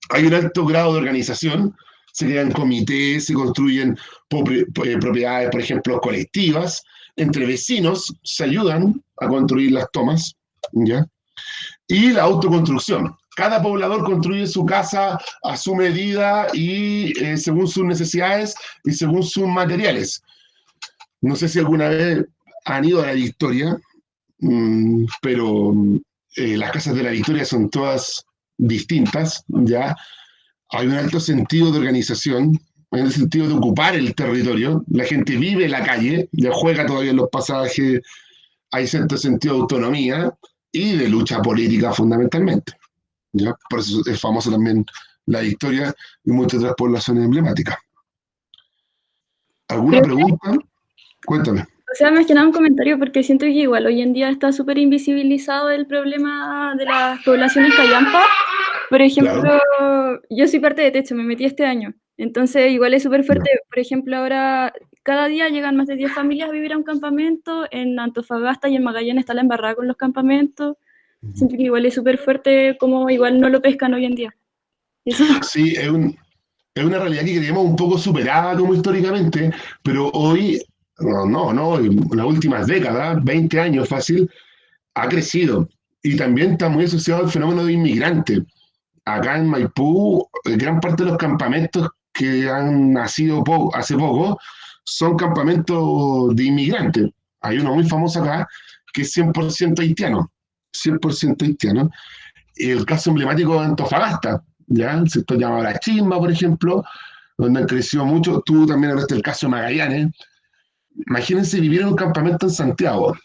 Hay un alto grado de organización, se crean comités, se construyen propiedades, por ejemplo, colectivas, entre vecinos se ayudan a construir las tomas, ¿ya? Y la autoconstrucción. Cada poblador construye su casa a su medida y según sus necesidades y según sus materiales. No sé si alguna vez han ido a la Victoria, pero las casas de la Victoria son todas distintas, ¿ya? Hay un alto sentido de organización, en el sentido de ocupar el territorio. La gente vive en la calle, ya juega todavía en los pasajes, hay cierto sentido de autonomía y de lucha política fundamentalmente. ¿Ya? Por eso es famosa también la Victoria y muchas otras poblaciones emblemáticas. ¿Alguna Creo pregunta? Cuéntame. O sea, más que nada un comentario, porque siento que igual hoy en día está súper invisibilizado el problema de las poblaciones callampa. Por ejemplo, Claro. yo soy parte de Techo, me metí este año. Entonces, igual es súper Ya. fuerte. Por ejemplo, ahora cada día llegan más de 10 familias a vivir a un campamento. En Antofagasta y en Magallanes está la embarrada con los campamentos. Siento que igual es súper fuerte como igual no lo pescan hoy en día. Eso. Sí, es una realidad que creemos un poco superada como históricamente, pero hoy, no, en las últimas décadas, 20 años fácil, ha crecido. Y también está muy asociado al fenómeno de inmigrantes. Acá en Maipú, gran parte de los campamentos que han nacido hace poco son campamentos de inmigrantes. Hay uno muy famoso acá que es 100% haitiano. 100% haitiano. El caso emblemático de Antofagasta, ¿ya? El sector llamado La Chimba, por ejemplo, donde han crecido mucho. Tú también hablaste del caso de Magallanes. Imagínense vivir en un campamento en Santiago.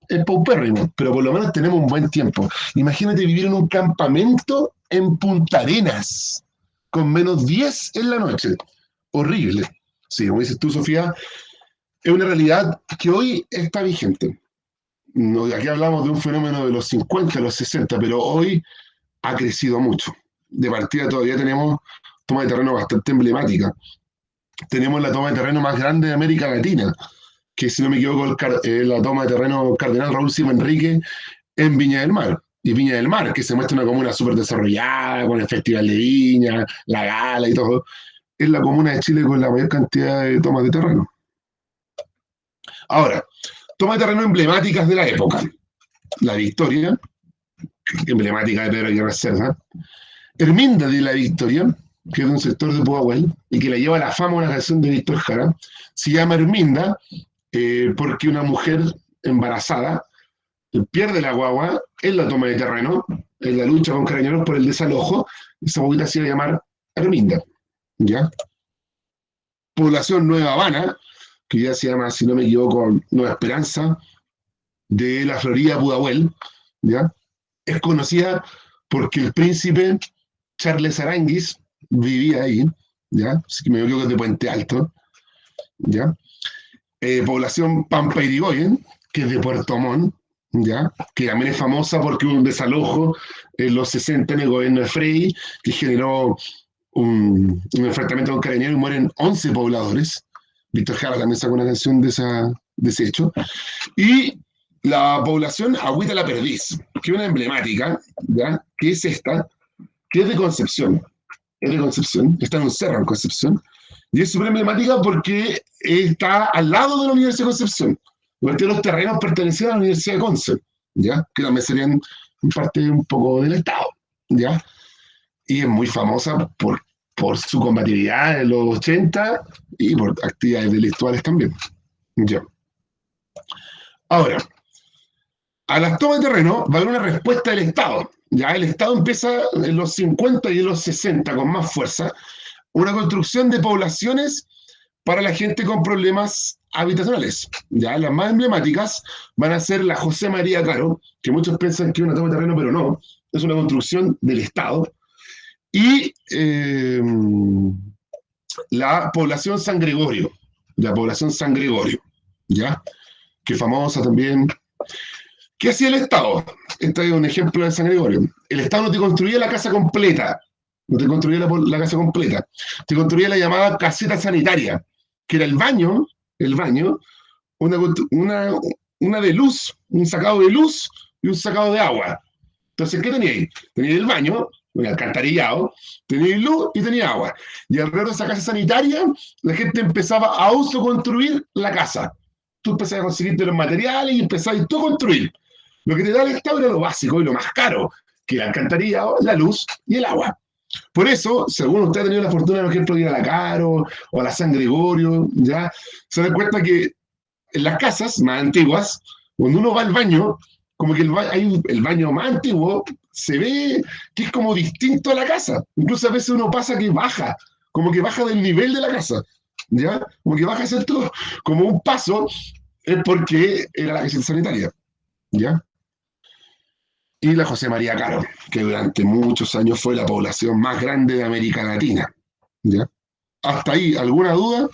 Es paupérrimo, pero por lo menos tenemos un buen tiempo. Imagínate vivir en un campamento en Punta Arenas, con -10 en la noche. Horrible. Sí, como dices tú, Sofía, es una realidad que hoy está vigente. No, aquí hablamos de un fenómeno de los 50, los 60, pero hoy ha crecido mucho. De partida todavía tenemos toma de terreno bastante emblemática. Tenemos la toma de terreno más grande de América Latina, que si no me equivoco, la toma de terreno Cardenal Raúl Sima Enrique en Viña del Mar. Y Viña del Mar, que se muestra una comuna súper desarrollada, con el Festival de Viña, la gala y todo, es la comuna de Chile con la mayor cantidad de tomas de terreno. Ahora, tomas de terreno emblemáticas de la época. La Victoria, emblemática de Pedro Aguirre Cerda. Herminda de la Victoria, que es de un sector de Pudahuel, y que la lleva a la fama una canción de Víctor Jara, se llama Herminda porque una mujer embarazada pierde la guagua en la toma de terreno, en la lucha con carabineros por el desalojo, esa guaguita se iba a llamar Herminda, ¿ya? Población Nueva Habana, que ya se llama, si no me equivoco, Nueva Esperanza, de la Florida Pudahuel, ¿ya? Es conocida porque el príncipe Charles Aranguis vivía ahí, ¿ya? Así que me equivoco que es de Puente Alto, ¿ya? Población Pampa Irigoyen, que es de Puerto Montt, ¿ya? Que también es famosa porque hubo un desalojo en los 60 en el gobierno de Frey, que generó un enfrentamiento con carabineros y mueren 11 pobladores. Víctor Jara también sacó una canción de ese hecho. Y la población Agüita la Perdiz, que es una emblemática, ¿ya? Que es esta, que es de Concepción. Es de Concepción, está en un cerro en Concepción, y es súper emblemática porque está al lado de la Universidad de Concepción. Porque los terrenos pertenecían a la Universidad de Conce, ¿ya? Que también serían en parte un poco del Estado, ¿ya? Y es muy famosa por su combatividad en los 80 y por actividades delictuales también, ¿ya? Ahora, a las tomas de terreno va a haber una respuesta del Estado. Ya el Estado empieza en los 50 y en los 60 con más fuerza, una construcción de poblaciones para la gente con problemas habitacionales. Ya las más emblemáticas van a ser la José María Caro, que muchos piensan que es una toma de terreno, pero no, es una construcción del Estado. Y la población San Gregorio, la población San Gregorio, ¿ya? Que famosa también. ¿Qué hacía el Estado? Este es un ejemplo de San Gregorio. El Estado no te construía la casa completa, no te construía la casa completa, te construía la llamada caseta sanitaria, que era el baño, una de luz, un sacado de luz y un sacado de agua. Entonces, ¿qué tenía ahí? Tenía el baño, un alcantarillado, tenía luz y tenía agua. Y alrededor de esa casa sanitaria, la gente empezaba a autoconstruir la casa. Tú empezabas a conseguirte los materiales y empezabas tú a construir. Lo que te da el Estado era lo básico y lo más caro, que el alcantarillado, la luz y el agua. Por eso, según usted ha tenido la fortuna, por ejemplo, de ir a la Caro o a la San Gregorio, ya se da cuenta que en las casas más antiguas, cuando uno va al baño, como que el baño más antiguo se ve que es como distinto a la casa. Incluso a veces uno pasa que baja, como que baja del nivel de la casa, ¿ya? Como que baja, ¿cierto? Como un paso, es porque era la caseta sanitaria, ¿ya? Y la José María Caro, que durante muchos años fue la población más grande de América Latina, ¿ya? ¿Hasta ahí alguna duda?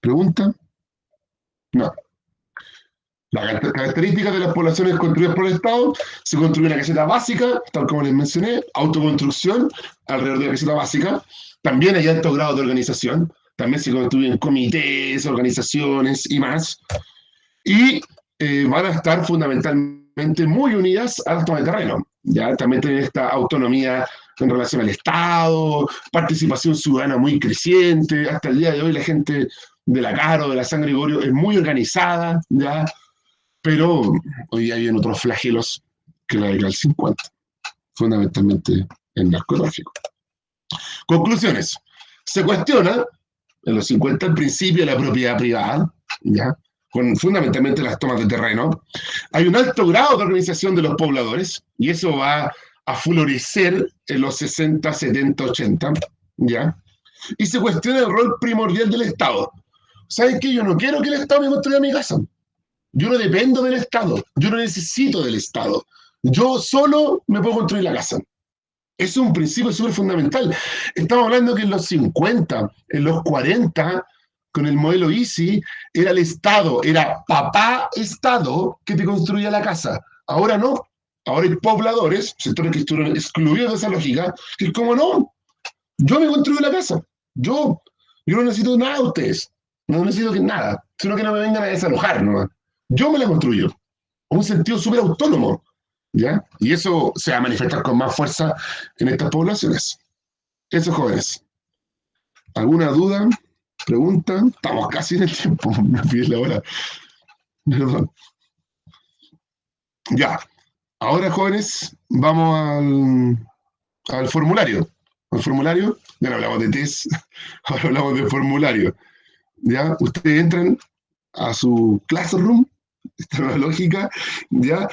¿Pregunta? No. Las características de las poblaciones construidas por el Estado: se construye una caseta básica, tal como les mencioné, autoconstrucción alrededor de la caseta básica. También hay altos grados de organización, también se construyen comités, organizaciones y más. Y van a estar fundamentalmente muy unidas a las tomas de terreno. ¿Ya? También tienen esta autonomía en relación al Estado, participación ciudadana muy creciente. Hasta el día de hoy la gente de la Caro, de la San Gregorio, es muy organizada, ¿ya? Pero hoy hay otros flagelos que la década del 50, fundamentalmente el narcotráfico. Conclusiones. Se cuestiona en los 50 el principio de la propiedad privada, ¿ya? Con fundamentalmente las tomas de terreno. Hay un alto grado de organización de los pobladores, y eso va a florecer en los 60, 70, 80, ¿ya? Y se cuestiona el rol primordial del Estado. ¿Saben qué? Yo no quiero que el Estado me construya mi casa. Yo no dependo del Estado, yo no necesito del Estado. Yo solo me puedo construir la casa. Eso es un principio súper fundamental. Estamos hablando que en los 50, en los 40, con el modelo Easy, era el Estado, era papá Estado que te construía la casa. Ahora no. Ahora hay pobladores, sectores que estuvieron excluidos de esa lógica, que es como no, yo me construyo la casa. Yo no necesito nada de ustedes. No necesito que nada, sino que no me vengan a desalojar, ¿no? Yo me la construyo. Un sentido súper autónomo, ¿ya? Y eso se va a manifestar con más fuerza en estas poblaciones. Eso, jóvenes. ¿Alguna duda? ¿Pregunta? Estamos casi en el tiempo, me pide la hora. Perdón. Ya. Ahora, jóvenes, vamos al formulario. Al formulario, ya no hablamos de test, ahora hablamos de formulario. ¿Ya? Ustedes entran a su classroom, esta es una lógica, ¿ya?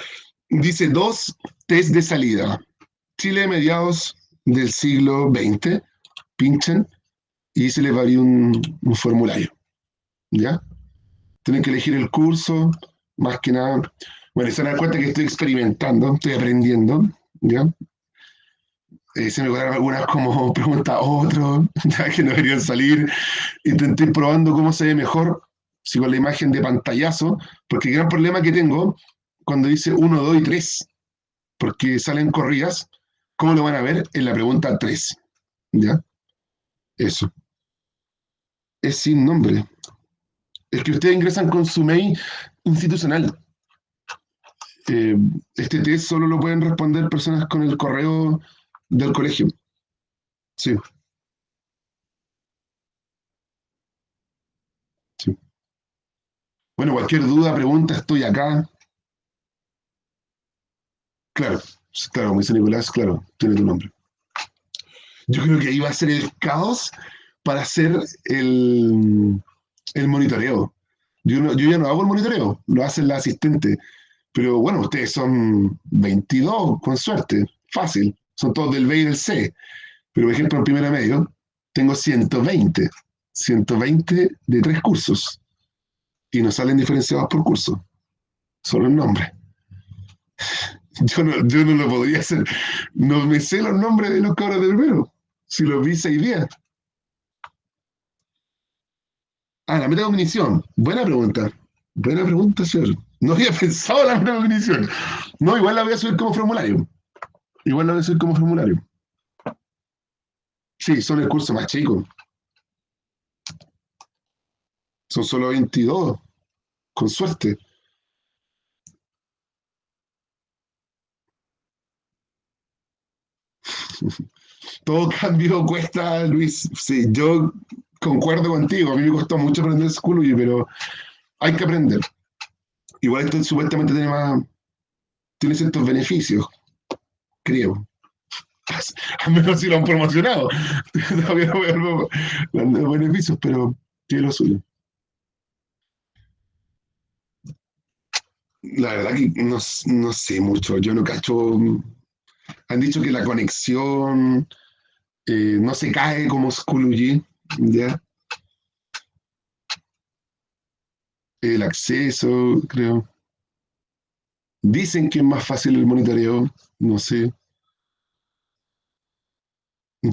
Dice 2 test de salida. Chile, mediados del siglo XX, pinchan y se les va a abrir un formulario, ¿ya? Tienen que elegir el curso, más que nada. Bueno, se dan cuenta que estoy experimentando, estoy aprendiendo, ¿ya? Se me quedaron algunas como preguntas otros, ya que no deberían salir. Intenté probando cómo se ve mejor, si con la imagen de pantallazo, porque el gran problema que tengo cuando dice 1, 2 y 3, porque salen corridas, ¿cómo lo van a ver? En la pregunta 3, ¿ya? Eso. Es sin nombre. Es que ustedes ingresan con su mail institucional. Este test solo lo pueden responder personas con el correo del colegio. Sí, sí. Bueno, cualquier duda, pregunta, estoy acá. Claro, claro, como dice Nicolás, claro, tiene tu nombre. Yo creo que ahí va a ser el caos para hacer el monitoreo. Yo ya no hago el monitoreo, lo hace la asistente. Pero bueno, ustedes son 22 con suerte, fácil. Son todos del B y del C. Pero, por ejemplo, en primero medio, tengo 120 de 3 cursos. Y no salen diferenciados por curso, solo el nombre. Yo no lo podría hacer. No me sé los nombres de los cabros de primero. Si los vi 6 días. Ah, la metacognición. Buena pregunta. Buena pregunta, señor. No había pensado en la metacognición. No, igual la voy a subir como formulario. Igual la voy a subir como formulario. Sí, son el curso más chico. Son solo 22, con suerte. Todo cambio cuesta, Luis. Sí, yo concuerdo contigo. A mí me costó mucho aprender Schoology, pero hay que aprender. Igual esto supuestamente tiene ciertos beneficios, creo. Al menos si lo han promocionado. Todavía no veo los beneficios, pero tiene lo suyo. La verdad que no sé mucho. Yo no cacho. Han dicho que la conexión no se cae como Schoology, ¿ya? El acceso, creo. Dicen que es más fácil el monitoreo, no sé.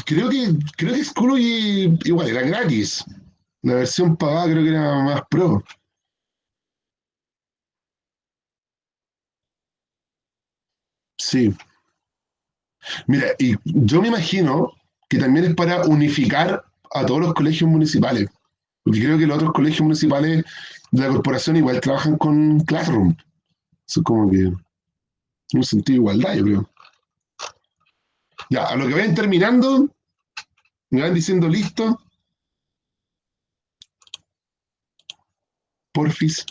Creo que Schoology igual era gratis. La versión pagada creo que era más pro. Sí. Mira, y yo me imagino que también es para unificar a todos los colegios municipales. Porque creo que los otros colegios municipales de la corporación igual trabajan con Classroom. Eso es como que un sentido de igualdad, yo creo. Ya, a lo que vayan terminando, me van diciendo listo, porfis,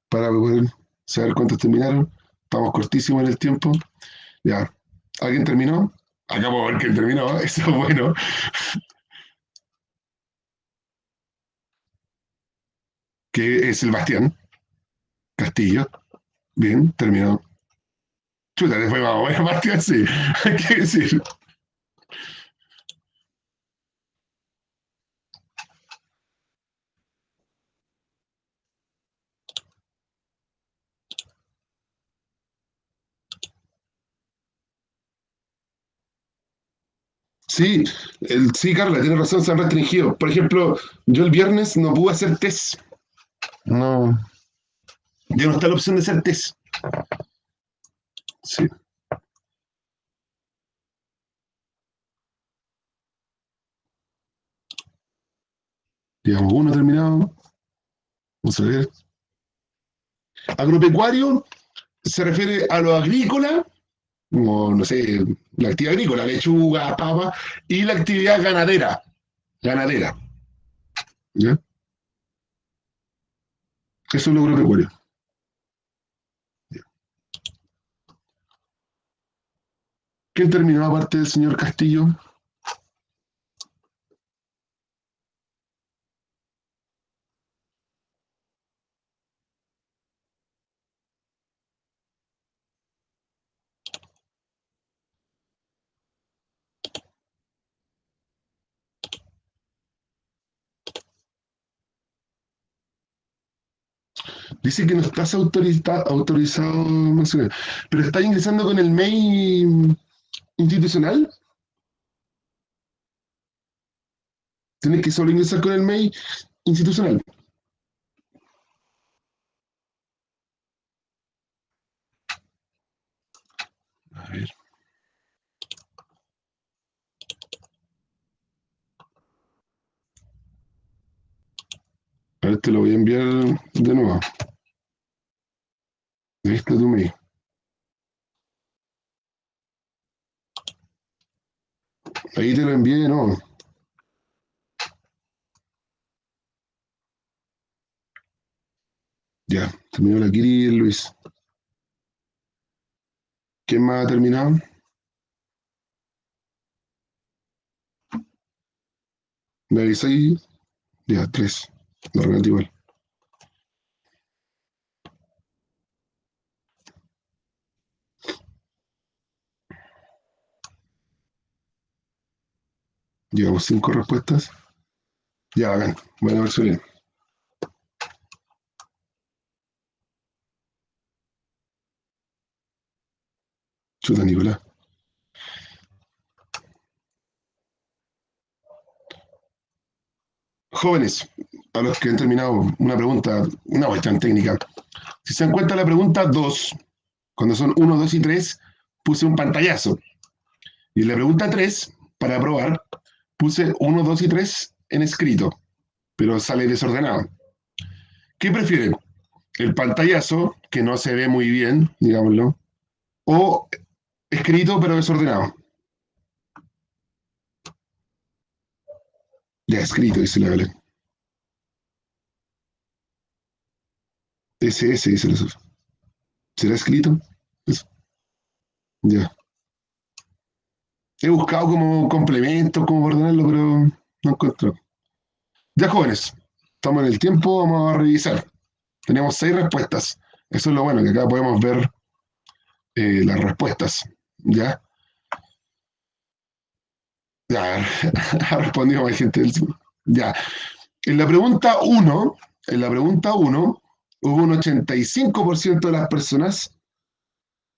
para poder saber cuántos terminaron. Estamos cortísimos en el tiempo. Ya, ¿alguien terminó? Acabo de ver que terminó, eso es bueno. Que es Sebastián Castillo. Bien, terminó. Chuta, después vamos a ver a Bastián, sí, hay que decir. Sí, sí, Carla, tiene razón, se han restringido. Por ejemplo, yo el viernes no pude hacer test. No, ya no está la opción de hacer test. Sí, digamos, uno terminado. Vamos a ver. Agropecuario se refiere a lo agrícola, como, no sé, la actividad agrícola, lechuga, papa, y la actividad ganadera. Ganadera. ¿Ya? Eso es lo agropecuario. ¿Quién terminó aparte del señor Castillo? Dice que no estás autorizado a mencionar, pero estás ingresando con el mail institucional. Tienes que solo ingresar con el mail institucional. A ver, te lo voy a enviar de nuevo. Ahí está tu mail. Ahí te lo envié, ¿no? Ya, terminó la Kiri, Luis. ¿Quién más ha terminado? ¿Me avisáis? Ya, tres. La regla igual. Llevamos cinco respuestas. Ya, bacán. Bueno, a ver si bien. Chuta, Nicolás. Jóvenes, a los que han terminado, una pregunta, una cuestión técnica. Si se dan cuenta la pregunta 2, cuando son uno, 2 y 3, puse un pantallazo. Y en la pregunta 3, para probar, puse uno, 2 y 3 en escrito, pero sale desordenado. ¿Qué prefieren? ¿El pantallazo, que no se ve muy bien, digámoslo, o escrito pero desordenado? Ya, escrito, dice la Belén. SS, dice la Sofía. ¿Será escrito? Eso. Ya. He buscado como complementos, como ordenarlo, pero no encuentro. Ya, jóvenes, estamos en el tiempo, vamos a revisar. Tenemos 6 respuestas. Eso es lo bueno, que acá podemos ver las respuestas. ¿Ya? Ya, ha respondido más gente del sur. Ya. En la pregunta uno, hubo un 85% de las personas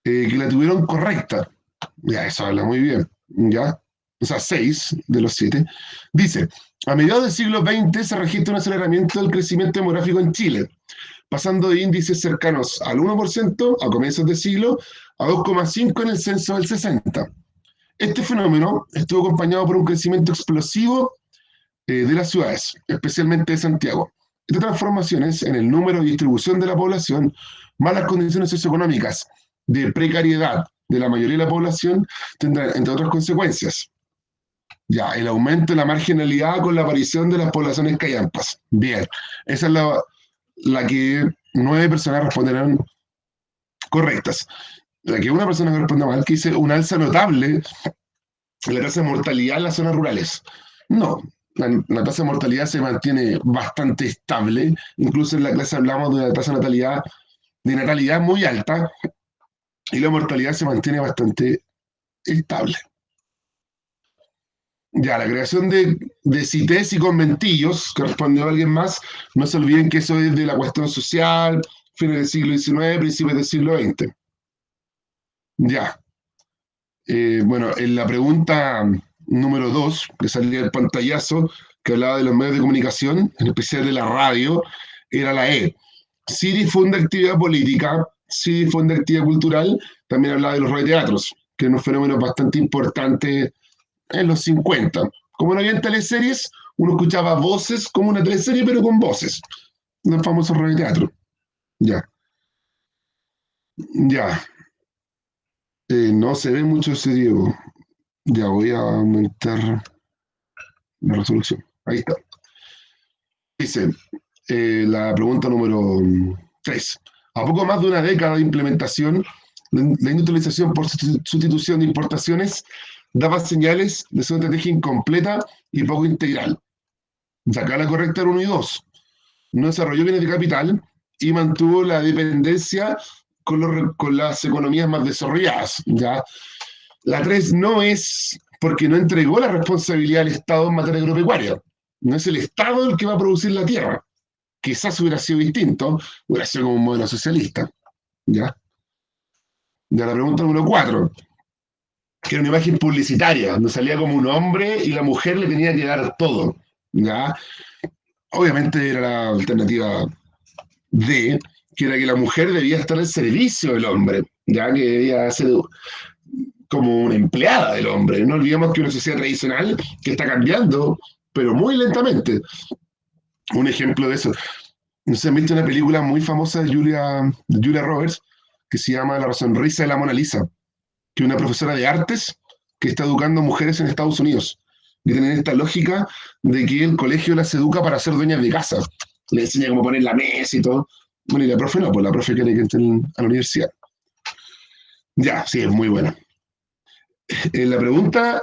que la tuvieron correcta. Ya, eso habla muy bien. ¿Ya? O sea, 6 de los 7. Dice, a mediados del siglo XX se registra un aceleramiento del crecimiento demográfico en Chile, pasando de índices cercanos al 1% a comienzos de siglo a 2,5% en el censo del 60. Este fenómeno estuvo acompañado por un crecimiento explosivo de las ciudades, especialmente de Santiago. Estas transformaciones en el número y distribución de la población, más las condiciones socioeconómicas de precariedad de la mayoría de la población, tendrán, entre otras consecuencias, ya, el aumento de la marginalidad con la aparición de las poblaciones callampas. Bien, esa es la que 9 personas responderán correctas. La que una persona responde mal, que dice un alza notable en la tasa de mortalidad en las zonas rurales. No, la tasa de mortalidad se mantiene bastante estable. Incluso en la clase hablamos de una tasa de natalidad muy alta y la mortalidad se mantiene bastante estable. Ya, la creación de CITES y conventillos, que respondió alguien más, no se olviden que eso es de la cuestión social, fines del siglo XIX, principios del siglo XX. Ya. Bueno, en la pregunta número 2, que salía el pantallazo, que hablaba de los medios de comunicación, en especial de la radio, era la E. Sí difunde actividad política, sí difunde actividad cultural, también hablaba de los radioteatros, que es un fenómeno bastante importante en los 50. Como no había teleseries, uno escuchaba voces como una teleserie, pero con voces. Los famosos radioteatros. Ya, ya. No se ve mucho ese Diego. Ya voy a aumentar la resolución. Ahí está. Dice la pregunta número 3. A poco más de una década de implementación, la industrialización por sustitución de importaciones daba señales de su estrategia incompleta y poco integral. Sacar la correcta era 1 y 2. No desarrolló bienes de capital y mantuvo la dependencia con las economías más desarrolladas. ¿Ya? La 3 no es porque no entregó la responsabilidad al Estado en materia agropecuaria. No es el Estado el que va a producir la tierra. Quizás hubiera sido distinto, hubiera sido como un modelo socialista. ¿Ya? De la pregunta número 4, que era una imagen publicitaria, donde salía como un hombre y la mujer le tenía que dar todo. ¿Ya? Obviamente era la alternativa D, que era que la mujer debía estar al servicio del hombre, ya que debía ser como una empleada del hombre. No olvidemos que una sociedad tradicional que está cambiando, pero muy lentamente. Un ejemplo de eso. No sé, han visto una película muy famosa de Julia Roberts que se llama La sonrisa de la Mona Lisa, que una profesora de artes que está educando mujeres en Estados Unidos. Y tienen esta lógica de que el colegio las educa para ser dueñas de casa. Le enseña cómo poner la mesa y todo. Bueno, y la profe no, pues la profe quiere que entren a la universidad. Ya, sí, es muy buena. En la pregunta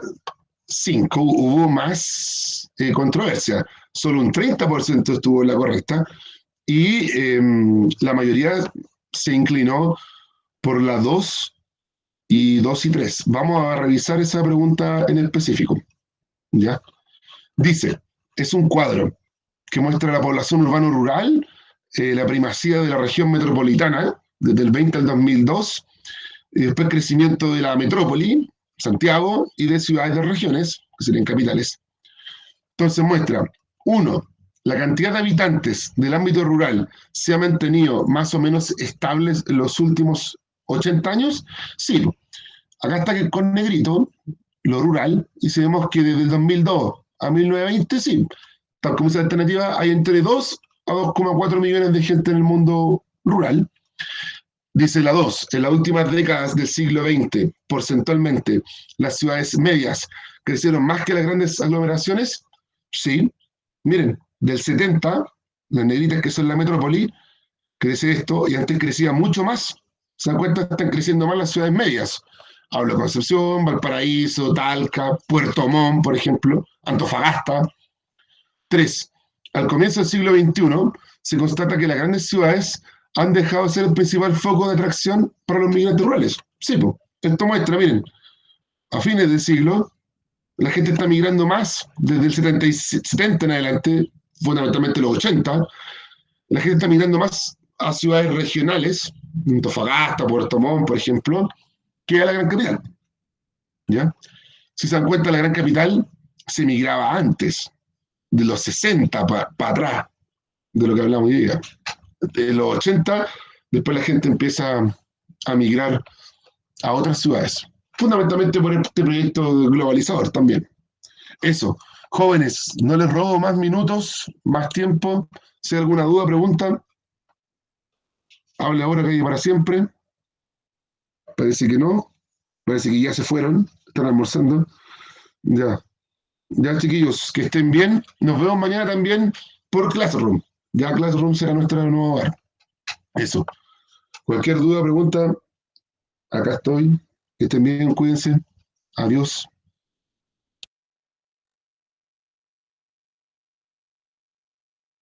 5 hubo más controversia. Solo un 30% estuvo en la correcta y la mayoría se inclinó por la 2 y 2 y 3. Vamos a revisar esa pregunta en específico. ¿Ya? Dice, es un cuadro que muestra la población urbano-rural, la primacía de la región metropolitana desde el 20 al 2002, y después crecimiento de la metrópoli, Santiago, y de ciudades de regiones, que serían capitales. Entonces muestra, uno, la cantidad de habitantes del ámbito rural se ha mantenido más o menos estables en los últimos 80 años. Sí, acá está con negrito lo rural, y si vemos que desde el 2002 a 1920, sí, tal como esa alternativa, hay entre 2 a 2,4 millones de gente en el mundo rural. Dice la 2, en las últimas décadas del siglo XX, porcentualmente, las ciudades medias crecieron más que las grandes aglomeraciones. Sí, miren, del 70, las negritas que son la metrópoli, crece esto y antes crecía mucho más. ¿Se dan cuenta? Están creciendo más las ciudades medias. Hablo de Concepción, Valparaíso, Talca, Puerto Montt, por ejemplo, Antofagasta. 3. Al comienzo del siglo XXI, se constata que las grandes ciudades han dejado de ser el principal foco de atracción para los migrantes rurales. Sí, pues, esto muestra, miren, a fines del siglo, la gente está migrando más, desde el 70 en adelante, fundamentalmente los 80, la gente está migrando más a ciudades regionales, Antofagasta, Puerto Montt, por ejemplo, que a la gran capital. ¿Ya? Si se dan cuenta, la gran capital se migraba antes, de los 60 para atrás, de lo que hablamos hoy día. De los 80, después la gente empieza a migrar a otras ciudades, fundamentalmente por este proyecto globalizador también. Eso, jóvenes, no les robo más minutos, más tiempo. Si hay alguna duda, pregunta, hable ahora, calle para siempre. Parece que no, parece que ya se fueron, están almorzando. Ya, ya chiquillos, que estén bien. Nos vemos mañana también por Classroom. Ya Classroom será nuestro nuevo hogar. Eso. Cualquier duda, pregunta, acá estoy. Que estén bien, cuídense. Adiós.